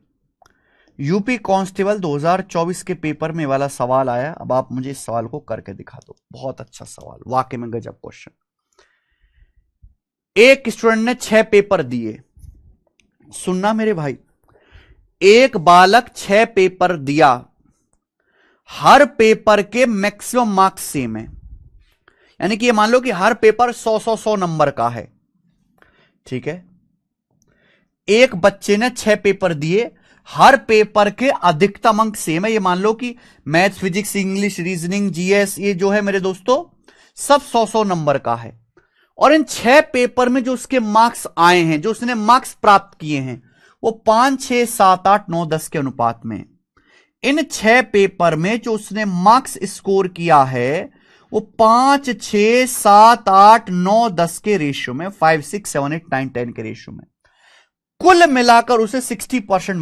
यूपी कांस्टेबल 2024 के पेपर में वाला सवाल आया। अब आप मुझे इस सवाल को करके दिखा दो। बहुत अच्छा सवाल, वाकई में गजब क्वेश्चन। एक स्टूडेंट ने 6 पेपर दिए। सुनना मेरे भाई, एक बालक 6 पेपर दिया, हर पेपर के मैक्सिमम मार्क्स सेम है। यानी कि ये मान लो कि हर पेपर 100 नंबर का है, ठीक है। एक बच्चे ने 6 पेपर दिए, हर पेपर के अधिकतम अंक सेम है। ये मान लो कि math, physics, English, reasoning, GS, ये जो है मेरे दोस्तों सब 100 नंबर का है। और इन 6 पेपर में जो उसके मार्क्स आए हैं, जो उसने मार्क्स प्राप्त किए हैं, वो 5 6 7 8 9 10 के अनुपात में। इन 6 पेपर में जो उसने मार्क्स स्कोर किया है वो 5 6 7 8 9 10 के रेशियो में, 5 6 7 8 9 10 के रेशियो में। कुल मिलाकर उसे 60%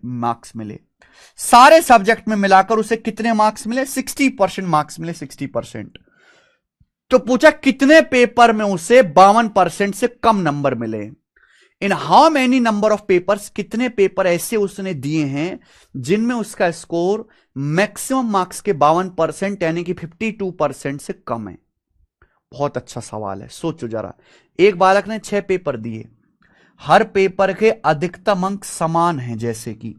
मार्क्स मिले। सारे सब्जेक्ट में मिलाकर उसे कितने मार्क्स मिले? 60% मार्क्स मिले, 60%। तो पूछा कितने पेपर में उसे 52% से कम नंबर मिले। In how many number of papers, कितने पेपर ऐसे उसने दिए हैं जिनमें उसका स्कोर मैक्सिमम मार्क्स के 52% यानी कि 52% से कम है। बहुत अच्छा सवाल है, सोचो जरा। एक बालक ने 6 पेपर दिए, हर पेपर के अधिकतम अंक समान हैं, जैसे कि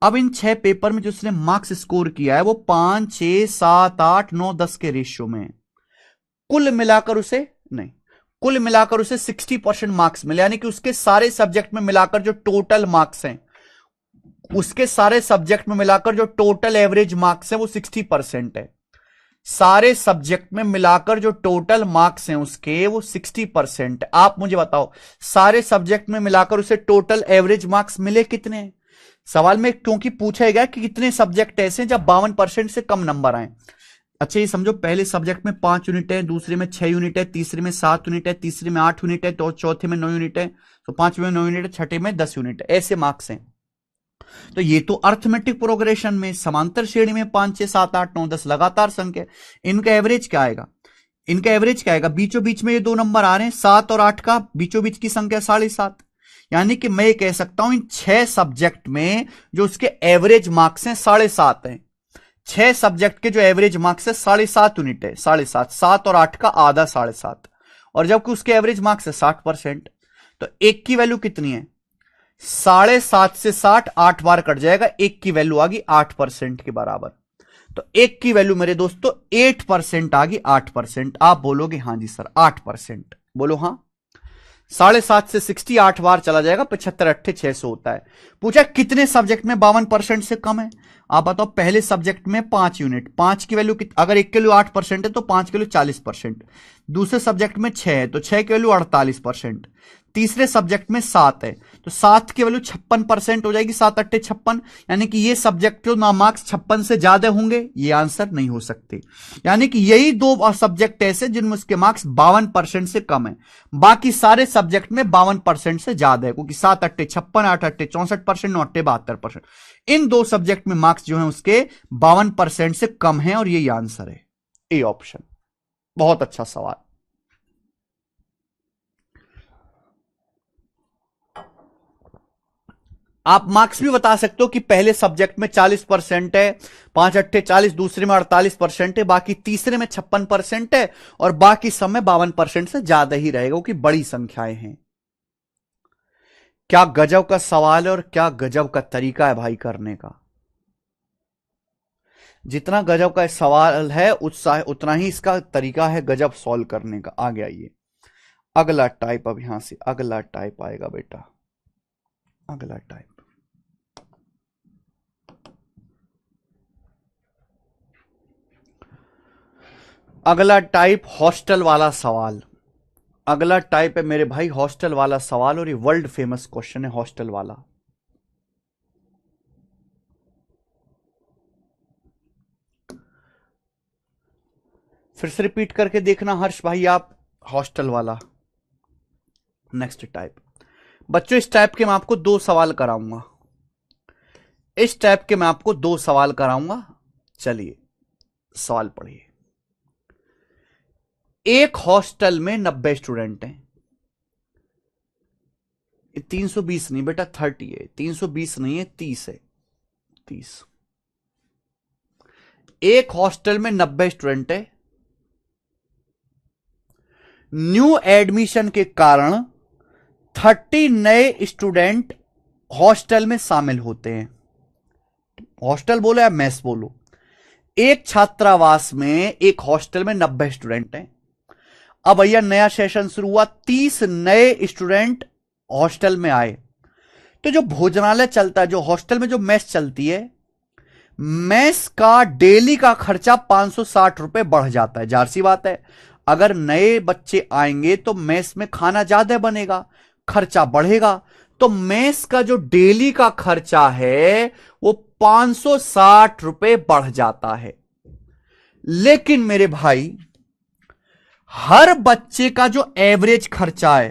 अब इन 6 पेपर में जो उसने मार्क्स स्कोर किया है वो 5 6 7 8 9 10 के रेशियो में। कुल मिलाकर उसे 60% मार्क्स मिले, यानी कि उसके सारे सब्जेक्ट में मिलाकर जो टोटल मार्क्स हैं, उसके सारे सब्जेक्ट में मिलाकर जो टोटल एवरेज मार्क्स हैं वो 60% है। सारे सब्जेक्ट में मिलाकर जो टोटल मार्क्स हैं उसके, वो 60%। आप मुझे बताओ सारे सब्जेक्ट में मिलाकर उसे टोटल एवरेज मार्क्स मिले कितने? सवाल में क्योंकि पूछा गया कि कितने सब्जेक्ट ऐसे हैं जब 52% से कम नंबर आए। अच्छा ये समझो, पहले सब्जेक्ट में 5 यूनिट है, दूसरे में 6 यूनिट है, तीसरे में 7 यूनिट है, तीसरे में 8 यूनिट है, तो चौथे में 9 यूनिट है, तो 5वें में 9 यूनिट है, छठे में 10 यूनिट है। ऐसे मार्क्स हैं। तो ये तो अर्थमेटिक प्रोग्रेशन में समांतर श्रेणी में 5 6 7 8 9 10 लगातार संख्या। इनका एवरेज क्या आएगा? बीचों बीच में ये 2 नंबर आ रहे हैं, 7 और 8 का बीचों बीच की संख्या 7.5। यानी कि मैं ये कह सकता हूं इन 6 सब्जेक्ट में जो उसके एवरेज मार्क्स हैं 7.5 हैं। 6 सब्जेक्ट के जो एवरेज मार्क्स है 7.5 यूनिट है, 7.5, 7 और 8 का आधा 7.5। और जबकि उसके एवरेज मार्क्स है 60%, तो एक की वैल्यू कितनी है? 7.5 से 60 8 बार कट जाएगा, एक की वैल्यू आ गई 8% के बराबर। तो 1 की वैल्यू मेरे दोस्तों 8% आ गई, 8%। आप बोलोगे हां जी सर 8%, बोलो हां। 7.5 से 60 8 बार चला जाएगा, 75 अट्ठे 600 होता है। पूछा कितने सब्जेक्ट में 52% से कम है। आप बताओ पहले सब्जेक्ट में 5 यूनिट, 5 की वैल्यू अगर 1 की वैल्यू 8% है तो 5 की वैल्यू 40%। दूसरे सब्जेक्ट में 6 है तो 6 की वैल्यू 48%। तीसरे सब्जेक्ट में 7 है तो 7 की वैल्यू 56% हो जाएगी, 7 अट्ठे 56। यानी कि ये सब्जेक्ट के मार्क्स 56 से ज्यादा होंगे, ये आंसर नहीं हो सकते। यानी कि यही दो सब्जेक्ट ऐसे जिनमें उसके मार्क्स 52% से कम है, बाकी सारे सब्जेक्ट में 52% से ज्यादा है, क्योंकि 7 अट्ठे 56, 8 अट्ठे 64%, 9 अट्ठे 72%। इन दो सब्जेक्ट में मार्क्स जो है उसके 52% से कम है, और यही आंसर है, ए ऑप्शन। बहुत अच्छा सवाल। आप मार्क्स भी बता सकते हो कि पहले सब्जेक्ट में 40% है, 5 अट्ठे 40, दूसरे में 48% है, बाकी तीसरे में 56% है, और बाकी सब में 52% से ज्यादा ही रहेगा, क्योंकि बड़ी संख्याएं हैं। क्या गजब का सवाल है और क्या गजब का तरीका है भाई करने का। जितना गजब का सवाल है उतना ही इसका तरीका है गजब सॉल्व करने का। आगे आइए, अगला टाइप। अब यहां से अगला टाइप आएगा बेटा, अगला टाइप। अगला टाइप हॉस्टल वाला सवाल। अगला टाइप है मेरे भाई हॉस्टल वाला सवाल, और ये वर्ल्ड फेमस क्वेश्चन है हॉस्टल वाला। फिर से रिपीट करके देखना हर्ष भाई आप, हॉस्टल वाला। नेक्स्ट टाइप बच्चों, इस टाइप के मैं आपको 2 सवाल कराऊंगा, इस टाइप के मैं आपको 2 सवाल कराऊंगा। चलिए सवाल पढ़िए। एक हॉस्टल में 90 स्टूडेंट हैं। 320 नहीं बेटा, 30 है, 320 नहीं है, 30 है, 30। एक हॉस्टल में 90 स्टूडेंट है। न्यू एडमिशन के कारण 30 नए स्टूडेंट हॉस्टल में शामिल होते हैं। हॉस्टल बोलो या मेस बोलो, एक छात्रावास में एक हॉस्टल में 90 स्टूडेंट हैं। अब भैया नया सेशन शुरू हुआ, 30 नए स्टूडेंट हॉस्टल में आए, तो जो भोजनालय चलता है, जो हॉस्टल में जो मेस चलती है, मेस का डेली का खर्चा 560 रुपए बढ़ जाता है। जाहिर सी बात है, अगर नए बच्चे आएंगे तो मेस में खाना ज्यादा बनेगा, खर्चा बढ़ेगा, तो मेस का जो डेली का खर्चा है वो 560 रुपए बढ़ जाता है। लेकिन मेरे भाई हर बच्चे का जो एवरेज खर्चा है,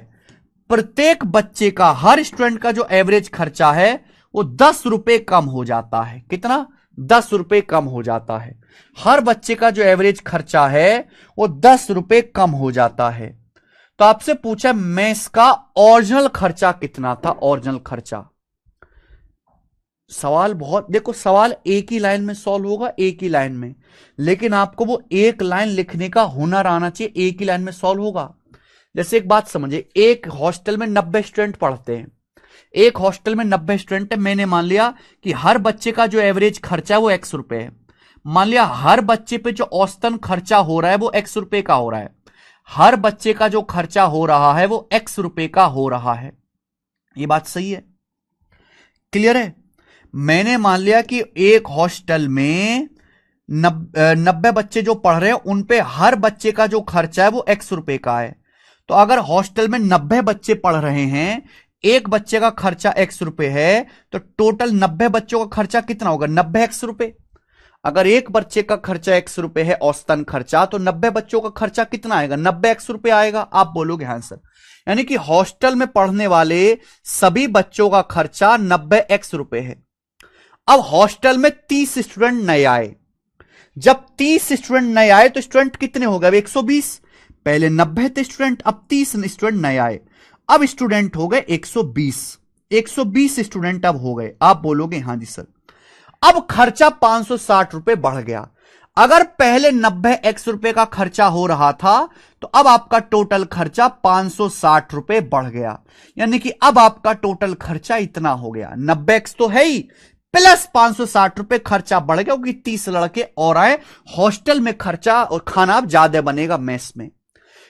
प्रत्येक बच्चे का, हर स्टूडेंट का जो एवरेज खर्चा है वो 10 रुपए कम हो जाता है। कितना? 10 रुपए कम हो जाता है। हर बच्चे का जो एवरेज खर्चा है वो 10 रुपए कम हो जाता है। तो आपसे पूछा मेस का ओरिजिनल खर्चा कितना था, ओरिजिनल खर्चा। सवाल बहुत, देखो सवाल एक ही लाइन में सॉल्व होगा, एक ही लाइन में, लेकिन आपको वो एक लाइन लिखने का हुनर आना चाहिए, एक ही लाइन में सॉल्व होगा। जैसे एक बात समझिए, एक हॉस्टल में 90 स्टूडेंट पढ़ते हैं, एक हॉस्टल में 90 स्टूडेंट है। मैंने मान लिया कि हर बच्चे का जो एवरेज खर्चा है वो x रुपए है। मान लिया हर बच्चे पे जो औसतन खर्चा हो रहा है वो x रुपए का हो रहा है। हर बच्चे का जो खर्चा हो रहा है वो x रुपए का हो रहा है। ये बात सही है, क्लियर है। मैंने मान लिया कि एक हॉस्टल में 90 बच्चे जो पढ़ रहे हैं उन पे हर बच्चे का जो खर्चा है वो x रुपए का है। तो अगर हॉस्टल में 90 बच्चे पढ़ रहे हैं, एक बच्चे का खर्चा x रुपए है, तो टोटल 90 बच्चों का खर्चा कितना होगा? 90 x रुपए। अगर एक बच्चे का खर्चा x रुपए है औसतन खर्चा, तो 90 बच्चों का खर्चा कितना आएगा? 90 x रुपए आएगा। आप बोलोगे हाँ सर, यानी कि हॉस्टल में पढ़ने वाले सभी बच्चों का खर्चा 90 x रुपए है। अब हॉस्टल में 30 स्टूडेंट नए आए। जब 30 स्टूडेंट नए आए तो स्टूडेंट कितने हो गए? 120। पहले 90 थे स्टूडेंट, अब 30 स्टूडेंट नए आए, अब स्टूडेंट हो गए 120। 120 स्टूडेंट अब हो गए। आप बोलोगे हाँ जी सर। अब खर्चा 560 रुपए बढ़ गया। अगर पहले 90 x रुपए का खर्चा हो रहा था, तो अब आपका टोटल खर्चा 560 रुपए बढ़ गया। यानी कि अब आपका टोटल खर्चा इतना हो गया। 90 x तो है ही, प्लस 560 रुपए खर्चा बढ़ गया क्योंकि 30 लड़के और आए, हॉस्टल में खर्चा और खाना अब ज्यादा बनेगा मेस में,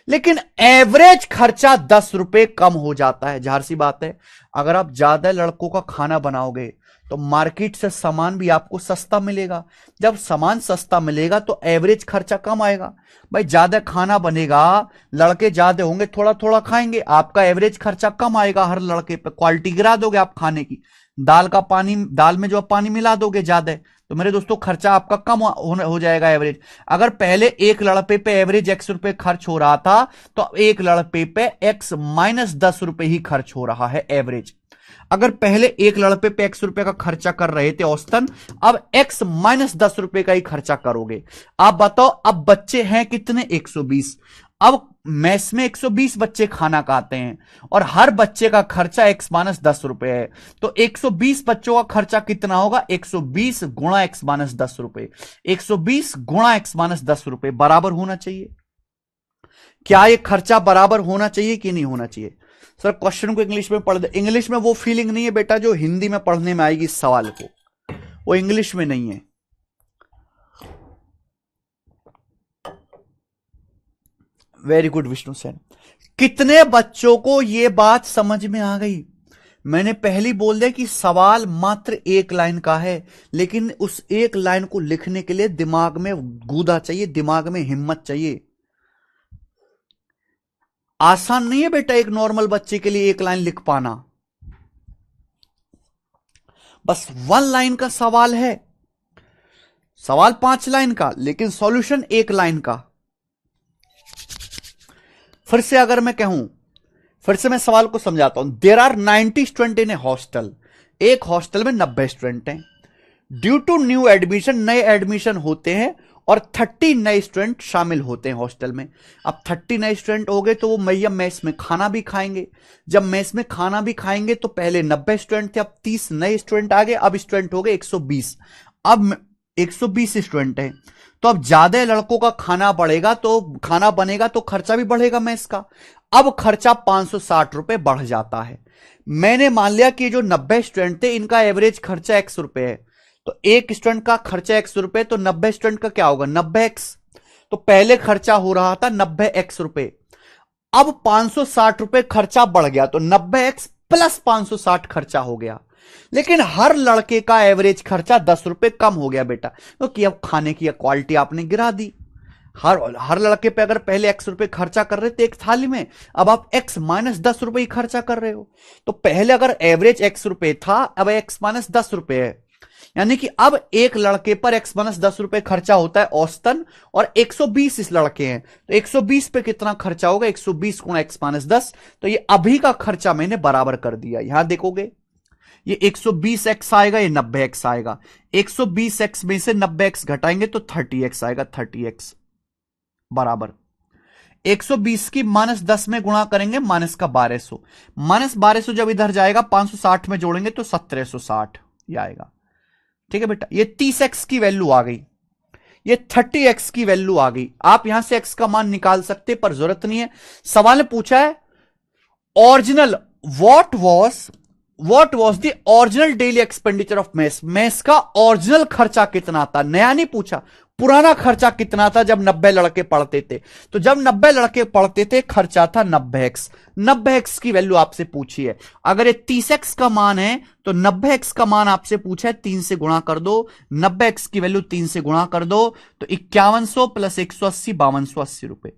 लेकिन एवरेज खर्चा 10 रुपए कम हो जाता है। जाहिर सी बात है, अगर आप ज्यादा लड़कों का खाना बनाओगे तो मार्केट से सामान भी आपको सस्ता मिलेगा। जब सामान सस्ता मिलेगा तो एवरेज खर्चा कम आएगा। भाई ज्यादा खाना बनेगा, लड़के ज्यादा होंगे, थोड़ा थोड़ा खाएंगे, आपका एवरेज खर्चा कम आएगा हर लड़के पे। क्वालिटी गिरा दोगे आप खाने की, दाल में जो आप पानी मिला दोगे ज्यादा, तो मेरे दोस्तों खर्चा आपका कम हो जाएगा एवरेज। अगर पहले एक लड़के पे एवरेज x रुपए खर्च हो रहा था, तो एक लड़के पे x माइनस 10 रुपए ही खर्च हो रहा है एवरेज। अगर पहले एक लड़के पे x रुपए का खर्चा कर रहे थे औसतन, अब x माइनस 10 रुपए का ही खर्चा करोगे। आप बताओ, अब बच्चे हैं कितने? 120। अब मेस में 120 बच्चे खाना खाते हैं और हर बच्चे का खर्चा x माइनस 10 रुपए है, तो 120 बच्चों का खर्चा कितना होगा? 120 गुणा x माइनस 10 रुपए। 120 गुणा x माइनस 10 रुपए बराबर होना चाहिए। क्या ये खर्चा बराबर होना चाहिए कि नहीं होना चाहिए? सर क्वेश्चन को इंग्लिश में पढ़ दे। इंग्लिश में वो फीलिंग नहीं है बेटा जो हिंदी में पढ़ने में आएगी इस सवाल को, वो इंग्लिश में नहीं है। Very good Vishnu Sen. कितने बच्चों को यह बात समझ में आ गई? मैंने पहली बोल दिया कि सवाल मात्र एक लाइन का है, लेकिन उस एक लाइन को लिखने के लिए दिमाग में गूदा चाहिए, दिमाग में हिम्मत चाहिए। आसान नहीं है बेटा एक नॉर्मल बच्चे के लिए एक लाइन लिख पाना। बस 1 लाइन का सवाल है, सवाल 5 लाइन का, लेकिन सॉल्यूशन 1 लाइन का। फिर से अगर मैं कहूं, फिर से मैं सवाल को समझाता हूं। There are 90 student in a hostel. एक हॉस्टल में 90 स्टूडेंट हैं। ड्यू टू न्यू एडमिशन, नए एडमिशन होते हैं और 30 नए स्टूडेंट शामिल होते हैं हॉस्टल में। अब 30 नए स्टूडेंट हो गए तो वो मैया मेस में खाना भी खाएंगे। जब मेस में खाना भी खाएंगे तो पहले 90 स्टूडेंट थे, अब 30 नए स्टूडेंट आ गए, अब स्टूडेंट हो गए 120। अब 120 स्टूडेंट हैं, तो अब ज्यादा लड़कों का खाना बढ़ेगा, तो खाना बनेगा तो खर्चा भी बढ़ेगा मेस का। अब खर्चा 560 रुपए बढ़ जाता है। मैंने मान लिया कि जो 90 स्टूडेंट थे इनका एवरेज खर्चा x रुपए है, तो एक स्टूडेंट का खर्चा x रुपए, तो 90 स्टूडेंट का क्या होगा? 90x। तो पहले खर्चा हो रहा था 90x रुपए, अब 560 रुपए खर्चा बढ़ गया, तो 90x प्लस 560 खर्चा हो गया। लेकिन हर लड़के का एवरेज खर्चा 10 रुपए कम हो गया बेटा, क्योंकि अब खाने की क्वालिटी आपने गिरा दी। हर लड़के पे अगर पहले x रुपए खर्चा कर रहे थे एक थाली में, अब आप x माइनस 10 रुपए ही खर्चा कर रहे हो। तो पहले अगर एवरेज x रुपए था, अब x माइनस 10 रुपए है, यानी कि अब एक लड़के पर x माइनस 10 रुपए खर्चा होता है औसतन, और 120 इस लड़के हैं, तो 120 पे कितना खर्चा होगा? 120 गुणा x माइनस 10। तो ये अभी का खर्चा मैंने बराबर कर दिया। यहां देखोगे ये 120x आएगा, ये 90x आएगा। 120x में से 90x घटाएंगे तो 30x आएगा। 30x बराबर 120 की माइनस 10 में गुणा करेंगे माइनस का 1200। माइनस 1200 जब इधर जाएगा 560 में जोड़ेंगे तो 1760 ये आएगा। ठीक है बेटा, ये 30x की वैल्यू आ गई, ये 30x की वैल्यू आ गई। आप यहां से x का मान निकाल सकते पर जरूरत नहीं है। सवाल ने पूछा है original what was the original daily expenditure of mess. Mess का ओरिजिनल खर्चा कितना था, नया नहीं पूछा, पुराना खर्चा कितना था जब 90 लड़के पढ़ते थे। तो जब 90 लड़के पढ़ते थे खर्चा था 90x। 90x की वैल्यू आपसे पूछी है। अगर ये 30x का मान है तो 90x का मान आपसे पूछा है, 3 से गुणा कर दो। 90x की वैल्यू 3 से गुणा कर दो तो 5100 प्लस 180 5280 रुपए,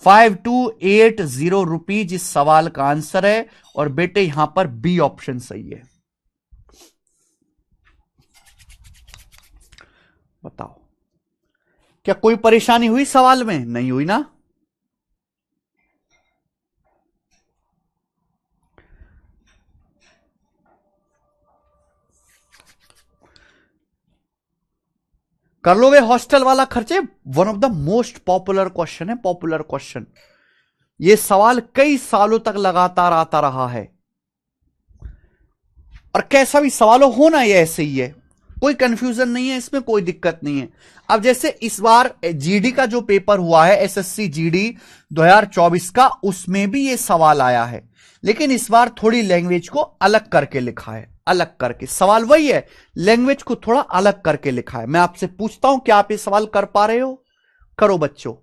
5280 रुपीज इस सवाल का आंसर है। और बेटे यहां पर बी ऑप्शन सही है। बताओ क्या कोई परेशानी हुई सवाल में? नहीं हुई ना? कर लोगे हॉस्टल वाला खर्चे? One of the most popular question है, पॉपुलर क्वेश्चन। यह सवाल कई सालों तक लगातार आता रहा है, और कैसा भी सवाल हो ना, ये ऐसे ही है। कोई कंफ्यूजन नहीं है इसमें, कोई दिक्कत नहीं है। अब जैसे इस बार जीडी का जो पेपर हुआ है, एसएससी जीडी 2024 का, उसमें भी ये सवाल आया है, लेकिन इस बार थोड़ी लैंग्वेज को अलग करके लिखा है। अलग करके, सवाल वही है, लैंग्वेज को थोड़ा अलग करके लिखा है। मैं आपसे पूछता हूं, क्या आप ये सवाल कर पा रहे हो? करो बच्चों।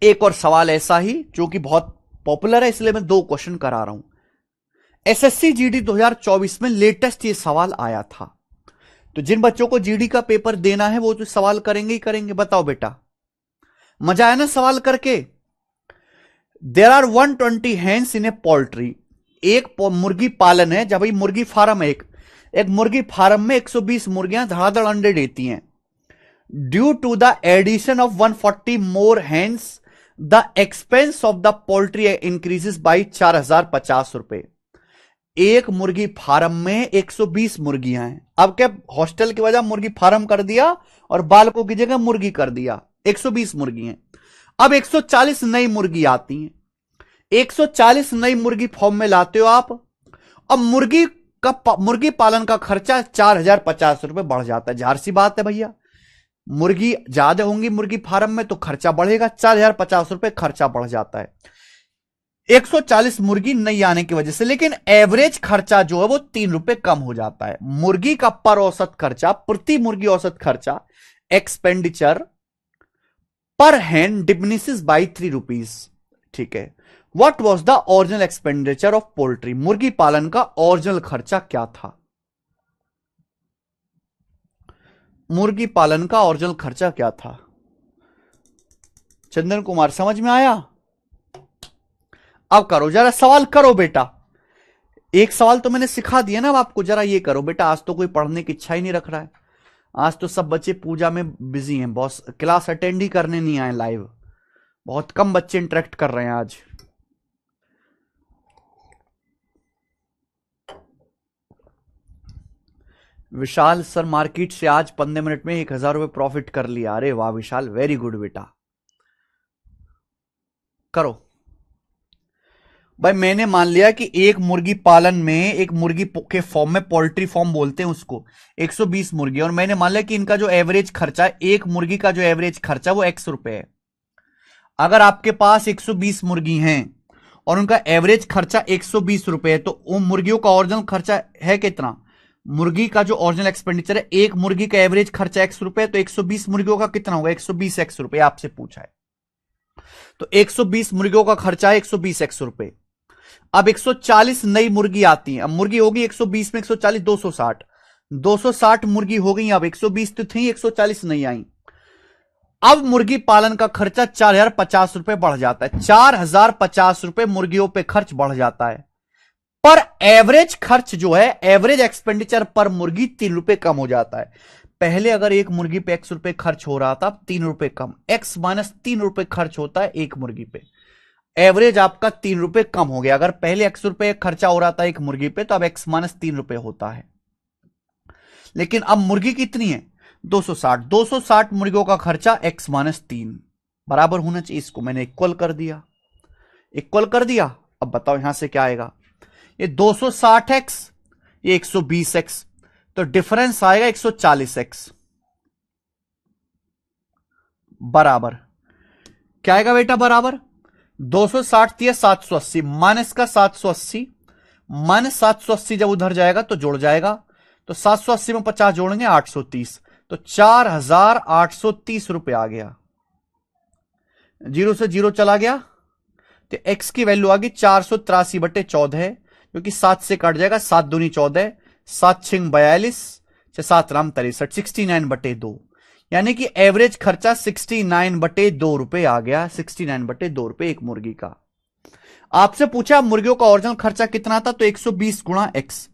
एक और सवाल ऐसा ही जो कि बहुत पॉपुलर है, इसलिए मैं 2 क्वेश्चन करा रहा हूं। एसएससी जीडी 2024 में लेटेस्ट ये सवाल आया था, तो जिन बच्चों को जीडी का पेपर देना है वो तो सवाल करेंगे ही करेंगे। बताओ बेटा, मजा आया ना सवाल करके? There are 120 hens in a poultry. एक मुर्गी पालन है, जब भाई मुर्गी फार्म है, एक मुर्गी फार्म में 120 मुर्गियां धड़ाधड़ अंडे देती हैं। Due to the addition of 140 more hens, the expense of the poultry increases by 4050 रुपए। एक मुर्गी फार्म में 120 मुर्गियां हैं। अब क्या, हॉस्टल की वजह मुर्गी फार्म कर दिया और बालकों की जगह मुर्गी कर दिया। 120 मुर्गी हैं। अब 140 नई मुर्गी आती हैं। 140 नई मुर्गी फॉर्म में लाते हो आप। अब मुर्गी पालन का खर्चा 4050 रुपए बढ़ जाता है। जाहिर सी बात है भैया, मुर्गी ज्यादा होंगी मुर्गी फार्म में तो खर्चा बढ़ेगा, 4050 रुपए खर्चा बढ़ जाता है 140 मुर्गी नहीं आने की वजह से। लेकिन एवरेज खर्चा जो है वो 3 रुपए कम हो जाता है। मुर्गी का पर औसत खर्चा, प्रति मुर्गी औसत खर्चा, एक्सपेंडिचर पर हैंड डिमिनिशेस बाई 3 रुपीज। ठीक है। What was the original expenditure of poultry? मुर्गी पालन का ओरिजिनल खर्चा क्या था? मुर्गी पालन का ओरिजिनल खर्चा क्या था? चंदन कुमार, समझ में आया? अब करो जरा, सवाल करो बेटा। एक सवाल तो मैंने सिखा दिया ना अब आपको, जरा ये करो बेटा। आज तो कोई पढ़ने की इच्छा ही नहीं रख रहा है। आज तो सब बच्चे पूजा में बिजी हैं, बॉस क्लास अटेंड ही करने नहीं आए लाइव। बहुत कम बच्चे इंटरेक्ट कर रहे हैं आज। विशाल सर, मार्केट से आज 15 मिनट में 1000 रुपए प्रॉफिट कर लिया। अरे वाह विशाल, वेरी गुड बेटा, करो भाई। मैंने मान लिया कि एक मुर्गी पालन में, एक मुर्गी के फॉर्म में, पोल्ट्री फॉर्म बोलते हैं उसको, 120 मुर्गी, और मैंने मान लिया कि इनका जो एवरेज खर्चा है, एक मुर्गी का जो एवरेज खर्चा वो x रुपए है। अगर आपके पास 120 मुर्गी हैं और उनका एवरेज खर्चा 120 रुपए है, तो उन मुर्गियों का ओरिजिनल खर्चा है कितना? मुर्गी का जो ओरिजिनल एक्सपेंडिचर है, एक मुर्गी का एवरेज खर्चा x रुपए, तो 120 मुर्गियों का कितना होगा? 120 x रुपए आपसे पूछा है, तो 120 मुर्गियों का खर्चा है 120 x रुपए। अब 140 नई मुर्गी आती है। अब मुर्गी होगी 120 में 140, 260, 260 मुर्गी हो गई। अब 120 तो थी, 140 नहीं आई। अब मुर्गी पालन का खर्चा 4050 रुपए बढ़ जाता है। 4050 रुपए मुर्गियों पे खर्च बढ़ जाता है। पर एवरेज खर्च जो है, एवरेज एक्सपेंडिचर पर मुर्गी 3 रुपए कम हो जाता है। पहले अगर एक मुर्गी पे x रुपए खर्च हो रहा था, अब 3 रुपए कम, x माइनस 3 रुपए खर्च होता है एक मुर्गी पे। एवरेज आपका 3 रुपए कम हो गया। अगर पहले x रुपए खर्चा हो रहा था एक मुर्गी पे, तो अब x माइनस 3 रुपए होता है। लेकिन अब मुर्गी कितनी है? 260। 260 मुर्गियों का खर्चा x माइनस 3 बराबर होना चाहिए। इसको मैंने इक्वल कर दिया, इक्वल कर दिया। अब बताओ यहां से क्या आएगा? ये 260x, ये 120x, तो डिफरेंस आएगा 140x बराबर क्या आएगा बेटा? बराबर 260 दिया 780, माइनस का 780, माइनस 780 जब उधर जाएगा तो जुड़ जाएगा, तो 780 में 50 जोड़ेंगे 830, तो 4830 रुपए आ गया। जीरो से जीरो चला गया, तो x की वैल्यू आ गई 483/14, क्योंकि 7 से कट जाएगा, 7 दूनी 14, 7 6 42, 7 राम 63, 69/2, यानी कि एवरेज खर्चा 69/2 रुपए आ गया। 69/2 रुपए एक मुर्गी का। आपसे पूछा मुर्गियों का ओरिजिनल खर्चा कितना था, तो 120 गुणा x,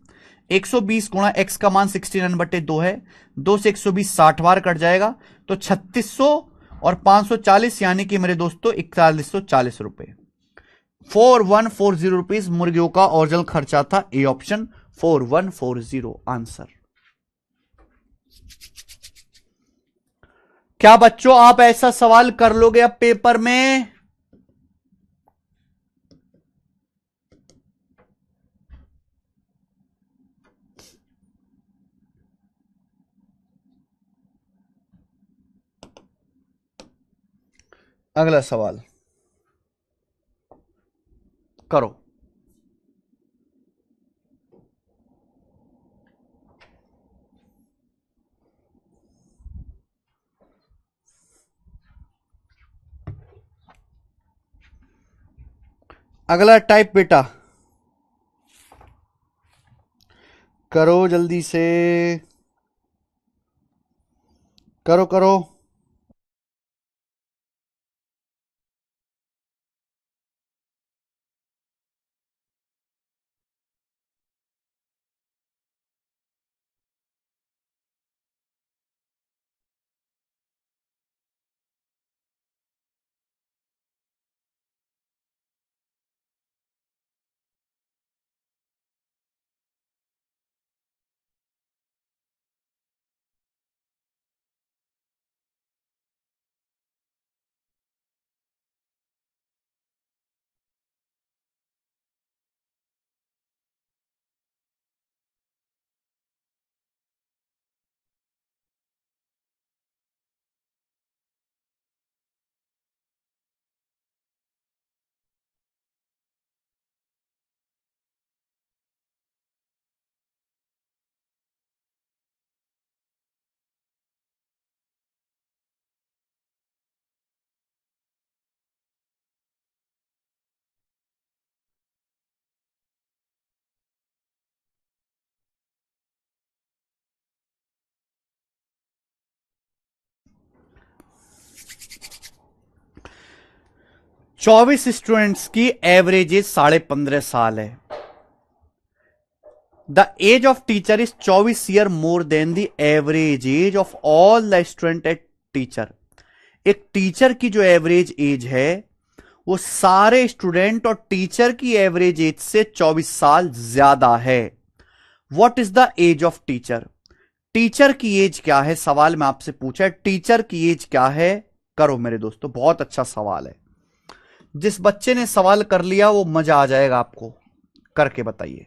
120 गुणा x का मान 69/2 है। 2 से 120 60 बार कट जाएगा, तो 3600 और 540, यानी कि मेरे दोस्तों 4140 रुपए। 4140 रुपीज मुर्गियों का ओरिजिनल खर्चा था। A option 4140 answer. क्या बच्चों आप ऐसा सवाल कर लोगे अब पेपर में? अगला सवाल करो। अगला टाइप बेटा, करो जल्दी से, करो करो। चौबीस स्टूडेंट्स की एवरेज एज 15.5 है। The age of teacher is 24 year more than the average age of all the student at teacher. एक टीचर की जो एवरेज एज है वो सारे स्टूडेंट और टीचर की एवरेज एज से 24 साल ज्यादा है। What is the age of teacher? Teacher की एज क्या है? सवाल में आपसे पूछा है टीचर की एज क्या है। करो मेरे दोस्तों, बहुत अच्छा सवाल है। जिस बच्चे ने सवाल कर लिया वो मजा आ जाएगा आपको, करके बताइए।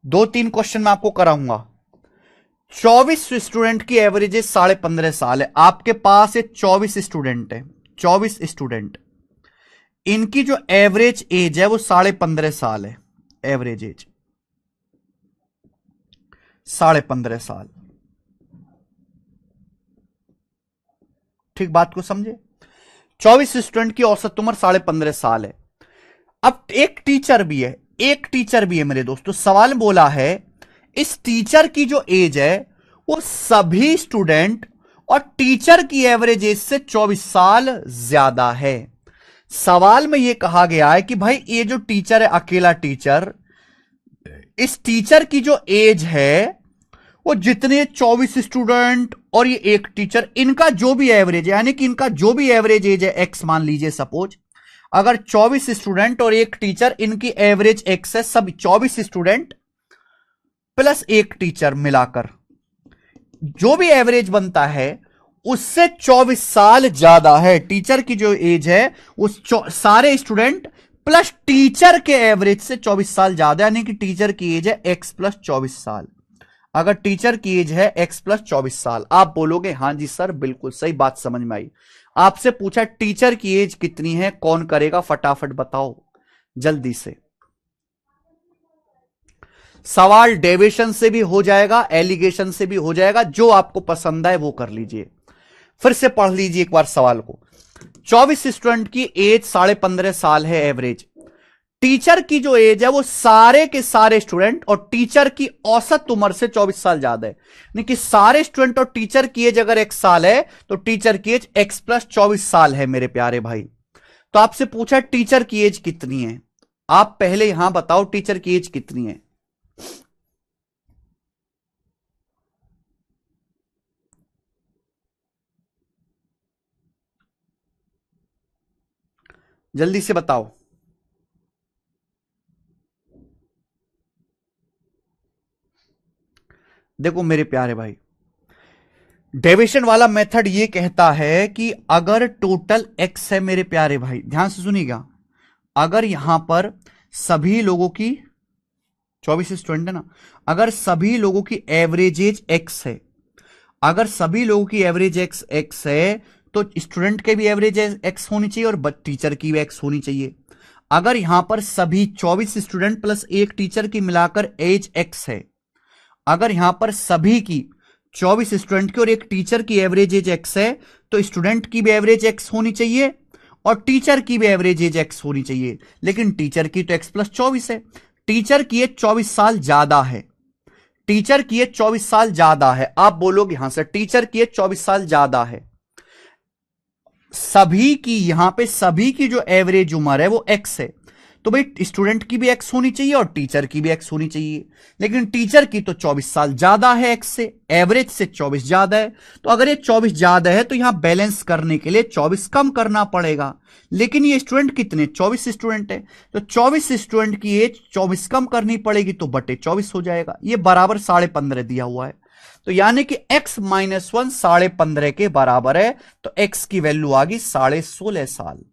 2-3 क्वेश्चन मैं आपको कराऊंगा। 24 स्टूडेंट की एवरेज एज 15.5 है। आपके पास ये 24 स्टूडेंट है, 24 स्टूडेंट, इनकी जो एवरेज एज है वो 15.5 है। Average age 15.5। ठीक बात को समझे? 24 स्टूडेंट की औसत उम्र 15.5 है। अब एक टीचर भी है, एक टीचर भी है मेरे दोस्तों। सवाल में बोला है इस टीचर की जो एज है वो सभी स्टूडेंट और टीचर की एवरेज एज से 24 साल ज्यादा है। सवाल में यह कहा गया है कि भाई ये जो टीचर है, अकेला टीचर, इस टीचर की जो एज है वो जितने 24 स्टूडेंट और ये एक टीचर, इनका जो भी एवरेज है, यानी कि इनका जो भी एवरेज एज है एक्स मान लीजिए, सपोज अगर 24 स्टूडेंट और एक टीचर, इनकी एवरेज एक्स है, सब 24 स्टूडेंट प्लस एक टीचर मिलाकर जो भी एवरेज बनता है उससे 24 साल ज्यादा है। टीचर की जो एज है उस सारे स्टूडेंट प्लस टीचर के एवरेज से 24 साल ज्यादा, यानी कि टीचर की एज है एक्स प्लस 24 साल। अगर टीचर की एज है एक्स प्लस 24 साल, आप बोलोगे हां जी सर बिल्कुल सही बात समझ में आई। आपसे पूछा टीचर की एज कितनी है, कौन करेगा? फटाफट बताओ जल्दी से। सवाल डेविएशन से भी हो जाएगा, एलिगेशन से भी हो जाएगा, जो आपको पसंद आए वो कर लीजिए। फिर से पढ़ लीजिए एक बार सवाल को। 24 स्टूडेंट की एज 15.5 साल है एवरेज। टीचर की जो एज है वो सारे के सारे स्टूडेंट और टीचर की औसत उम्र से 24 साल ज्यादा है। यानी कि सारे स्टूडेंट और टीचर की एज अगर एक्स साल है तो टीचर की एज एक्स प्लस 24 साल है मेरे प्यारे भाई। तो आपसे पूछा टीचर की एज कितनी है, आप पहले यहां बताओ टीचर की एज कितनी है। जल्दी से बताओ। देखो मेरे प्यारे भाई, डेविएशन वाला मेथड ये कहता है कि अगर टोटल एक्स है मेरे प्यारे भाई, ध्यान से सुनिएगा, अगर यहां पर सभी लोगों की 24 स्टूडेंट है ना, अगर सभी लोगों की एवरेज एज एक्स है, अगर सभी लोगों की एवरेज एक्स एक्स है तो स्टूडेंट के भी एवरेज एक्स होनी चाहिए और टीचर की भी एक्स होनी चाहिए। अगर यहां पर सभी 24 स्टूडेंट प्लस एक टीचर की मिलाकर एज एक्स है, अगर यहां पर सभी की 24 स्टूडेंट की और एक टीचर की एवरेज एज एक्स है, तो स्टूडेंट की भी एवरेज एक्स होनी चाहिए और टीचर की भी एवरेज एज एक्स होनी चाहिए। लेकिन टीचर की तो एक्स प्लस 24 है, टीचर की एज 24 साल ज्यादा है, टीचर की एज 24 साल ज्यादा है। आप बोलोगे यहां से टीचर की एज 24 साल ज्यादा है, सभी की यहां पे सभी की जो एवरेज उम्र है वो एक्स है, तो भाई स्टूडेंट की भी एक्स होनी चाहिए और टीचर की भी एक्स होनी चाहिए। लेकिन टीचर की तो 24 साल ज्यादा है एक्स से, एवरेज से 24 ज्यादा है, तो अगर ये 24 ज्यादा है तो यहां बैलेंस करने के लिए 24 कम करना पड़ेगा। लेकिन ये स्टूडेंट कितने, 24 स्टूडेंट है, तो 24 स्टूडेंट की एज 24 कम करनी पड़ेगी तो बटे 24 हो जाएगा। ये बराबर 15.5 दिया हुआ है, तो यानी कि x माइनस 1 15.5 के बराबर है, तो x की वैल्यू आ गई 16.5 साल।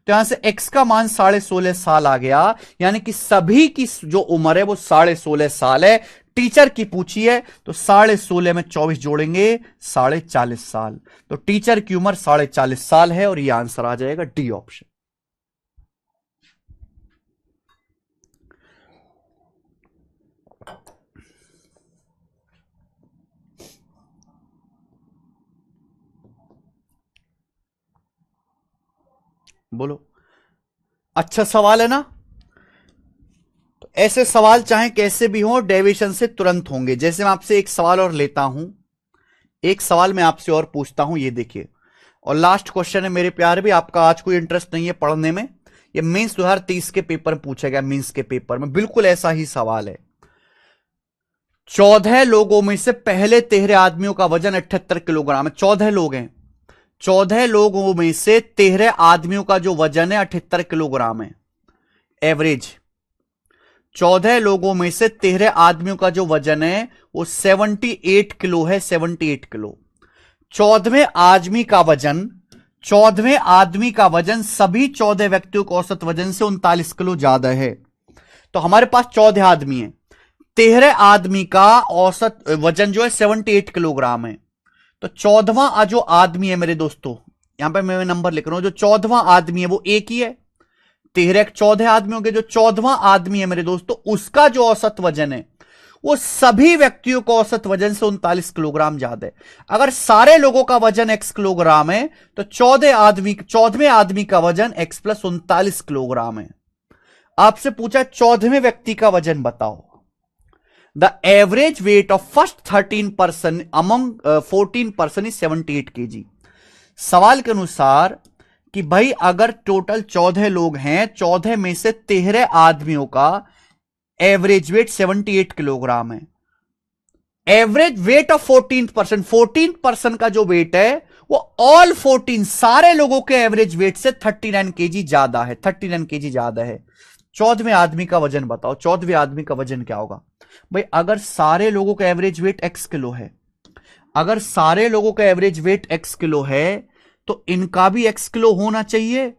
तो यहां से x का मान 16.5 साल आ गया, यानी कि सभी की जो उम्र है वो 16.5 साल है। टीचर की पूछी है तो 16.5 में 24 जोड़ेंगे 40.5 साल, तो टीचर की उम्र 40.5 साल है और ये आंसर आ जाएगा डी ऑप्शन। बोलो, अच्छा सवाल है ना? तो ऐसे सवाल चाहे कैसे भी हो डेविएशन से तुरंत होंगे। जैसे मैं आपसे एक सवाल और लेता हूं, एक सवाल मैं आपसे और पूछता हूं, ये देखिए, और लास्ट क्वेश्चन है मेरे प्यार भी। आपका आज कोई इंटरेस्ट नहीं है पढ़ने में, ये मींस 2030 के पेपर में पूछा गया, मींस के पेपर में बिल्कुल ऐसा ही सवाल है। 14 लोगों में से पहले 13 आदमियों का वजन 78 किलोग्राम है। 14 लोग हैं, 14 लोगों में से 13 आदमियों का जो वजन है 78 किलोग्राम है एवरेज। 14 लोगों में से 13 आदमियों का जो वजन है वो 78 किलो है, 78 किलो। 14वें आदमी का वजन, 14वें आदमी का वजन सभी 14 व्यक्तियों के औसत वजन से 39 किलो ज्यादा है। तो हमारे पास 14 आदमी है, 13 आदमी का औसत वजन जो है 78 किलोग्राम है। तो 14वां जो आदमी है मेरे दोस्तों, यहां पे मैं नंबर लिख रहा हूं, जो 14वां आदमी है वो एक ही है, 13 14 आदमी हो गए। जो 14वां आदमी है मेरे दोस्तों, उसका जो औसत वजन है वो सभी व्यक्तियों को औसत वजन से 39 किलोग्राम ज्यादा है। अगर सारे लोगों का वजन x किलोग्राम है तो 14वें आदमी का वजन x प्लस 39 किलोग्राम है। आपसे पूछा 14वें व्यक्ति का वजन बताओ। The average weight of first 13 person among 14 person is 78 kg। सवाल के अनुसार कि भाई अगर टोटल 14 लोग हैं, 14 में से 13 आदमियों का एवरेज वेट 78 किलोग्राम है, एवरेज वेट ऑफ 14% का जो वेट है वो ऑल 14 सारे लोगों के एवरेज वेट से 39 kg ज्यादा है, 39 kg ज्यादा है। 14वें आदमी का वजन बताओ, 14वें आदमी का वजन क्या होगा भाई? अगर सारे लोगों का एवरेज वेट x किलो है, अगर सारे लोगों का एवरेज वेट x किलो है तो इनका भी x किलो होना चाहिए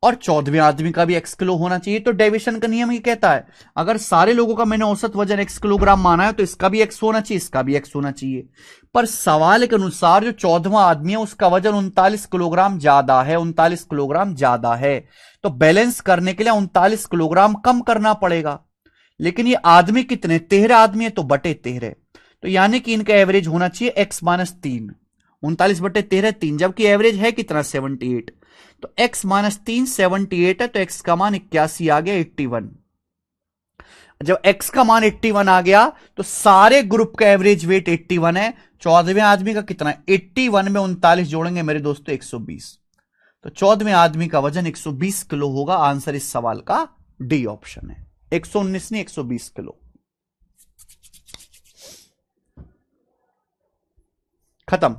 और 14वें आदमी का भी x किलो होना चाहिए। तो डेविएशन का नियम ही कहता है अगर सारे लोगों का मैंने औसत वजन x किलोग्राम माना है तो इसका भी x होना चाहिए, इसका भी x होना चाहिए। पर सवाल के अनुसार जो 14वां आदमी है उसका वजन 39 किलोग्राम ज्यादा है, 39 किलोग्राम ज्यादा है, तो बैलेंस करने के लिए 39 किलोग्राम कम करना पड़ेगा। लेकिन ये आदमी कितने, 13 आदमी है तो बटे 13, तो यानी कि इनका एवरेज होना चाहिए x माइनस 3, 39 बटे 13 3, जबकि एवरेज है कितना 78, तो x माइनस 3 78 है, तो x का मान 81 आ गया, 81। जब x का मान 81 आ गया तो सारे ग्रुप का एवरेज वेट 81 है। 14वें आदमी का कितना है, 81 में 39 जोड़ेंगे मेरे दोस्तों 120, तो 14वें आदमी का वजन 120 किलो होगा। आंसर इस सवाल का डी ऑप्शन है, 119 नहीं 120 किलो। खत्म।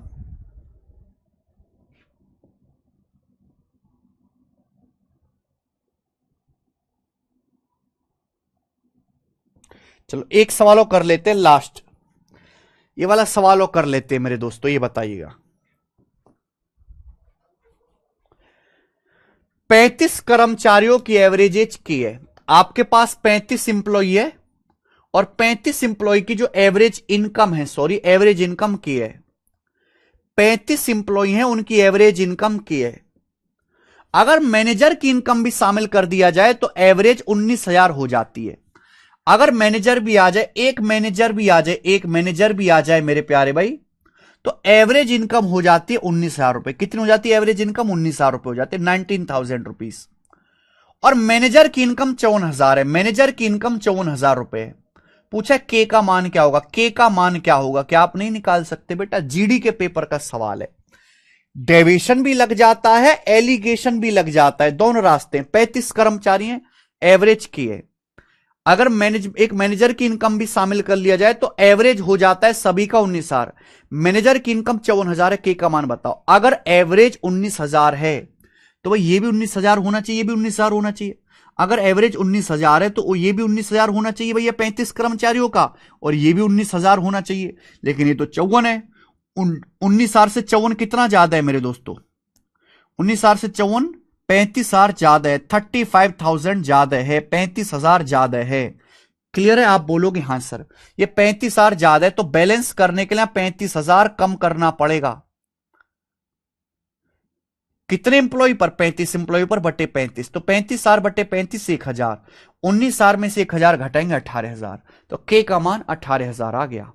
चलो एक सवाल और कर लेते हैं, लास्ट ये वाला सवाल और कर लेते हैं मेरे दोस्तों। ये बताइएगा, 35 कर्मचारियों की एवरेज एज की है। आपके पास 35 इंप्लॉई है और 35 इंप्लॉई की जो एवरेज इनकम है, सॉरी एवरेज इनकम की है 35 इंप्लॉई हैं, उनकी एवरेज इनकम की है। अगर मैनेजर की इनकम भी शामिल कर दिया जाए तो एवरेज 19,000 हो जाती है। अगर मैनेजर भी आ जाए, एक मैनेजर भी आ जाए मेरे प्यारे भाई, तो एवरेज इनकम हो जाती है 19,000 रुपए। कितनी हो जाती है एवरेज इनकम? 19,000 रुपए हो जाती है, 19,000 रुपीज। और मैनेजर की इनकम 54,000 है, मैनेजर की इनकम 54,000 रुपए है। पूछा के का मान क्या होगा? के का मान क्या होगा? क्या आप नहीं निकाल सकते बेटा? जीडी के पेपर का सवाल है। डेविएशन भी लग जाता है, एलिगेशन भी लग जाता है, दोनों रास्ते हैं। 35 कर्मचारी हैं, एवरेज की है। अगर एक मैनेजर की इनकम भी शामिल कर लिया जाए तो एवरेज हो जाता है सभी का 19,000। मैनेजर की इनकम 54,000 है, के का मान बताओ। अगर एवरेज 19,000 है तो भाई ये भी 19,000 होना चाहिए, ये भी 19,000 होना चाहिए। अगर एवरेज 19,000 है तो ये भी 19,000 होना चाहिए भैया 35 कर्मचारियों का, और ये भी 19,000 होना चाहिए। लेकिन ये तो 54 है। 19,000 से 54 कितना ज्यादा है मेरे दोस्तों? 19,000 से 54 35,000 ज्यादा है, 35,000 ज्यादा है, 35,000 ज्यादा है। क्लियर है? आप बोलोगे हाँ सर ये 35,000 ज्यादा है, तो बैलेंस करने के लिए 35,000 कम करना पड़ेगा। कितने इंप्लॉय पर? 35 इंप्लॉय पर बटे 35, तो 35,000 बटे 35 1,000। 19,000 में से 1,000 घटाएंगे 18,000, तो के का मान 18,000 आ गया।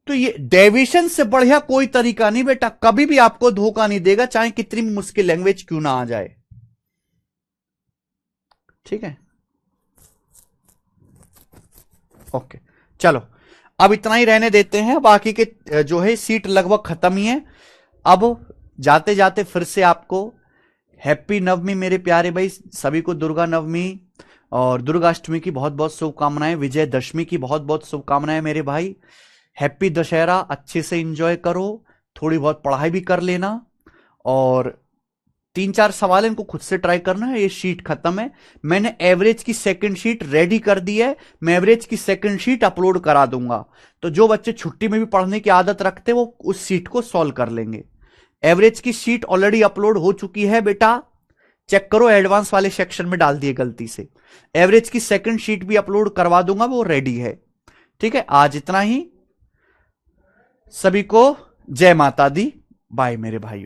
तो ये डेविएशन से बढ़िया कोई तरीका नहीं बेटा, कभी भी आपको धोखा नहीं देगा, चाहे कितनी मुश्किल लैंग्वेज क्यों ना आ जाए। ठीक है, ओके चलो अब इतना ही रहने देते हैं। बाकी के जो है सीट लगभग खत्म ही है। अब जाते जाते फिर से आपको हैप्पी नवमी मेरे प्यारे भाई। सभी को दुर्गा नवमी और दुर्गाष्टमी की बहुत बहुत शुभकामनाएं, विजयदशमी की बहुत बहुत शुभकामनाएं मेरे भाई। हैप्पी दशहरा, अच्छे से एंजॉय करो, थोड़ी बहुत पढ़ाई भी कर लेना, और 3-4 सवाल इनको खुद से ट्राई करना है। ये शीट खत्म है, मैंने एवरेज की सेकंड शीट रेडी कर दी है, मैं एवरेज की सेकंड शीट अपलोड करा दूंगा। तो जो बच्चे छुट्टी में भी पढ़ने की आदत रखते वो उस शीट को सॉल्व कर लेंगे। एवरेज की शीट ऑलरेडी अपलोड हो चुकी है बेटा, चेक करो, एडवांस वाले सेक्शन में डाल दिए गलती से। एवरेज की सेकंड शीट भी अपलोड करवा दूंगा, वो रेडी है। ठीक है, आज इतना ही। सभी को जय माता दी, बाय मेरे भाइयों।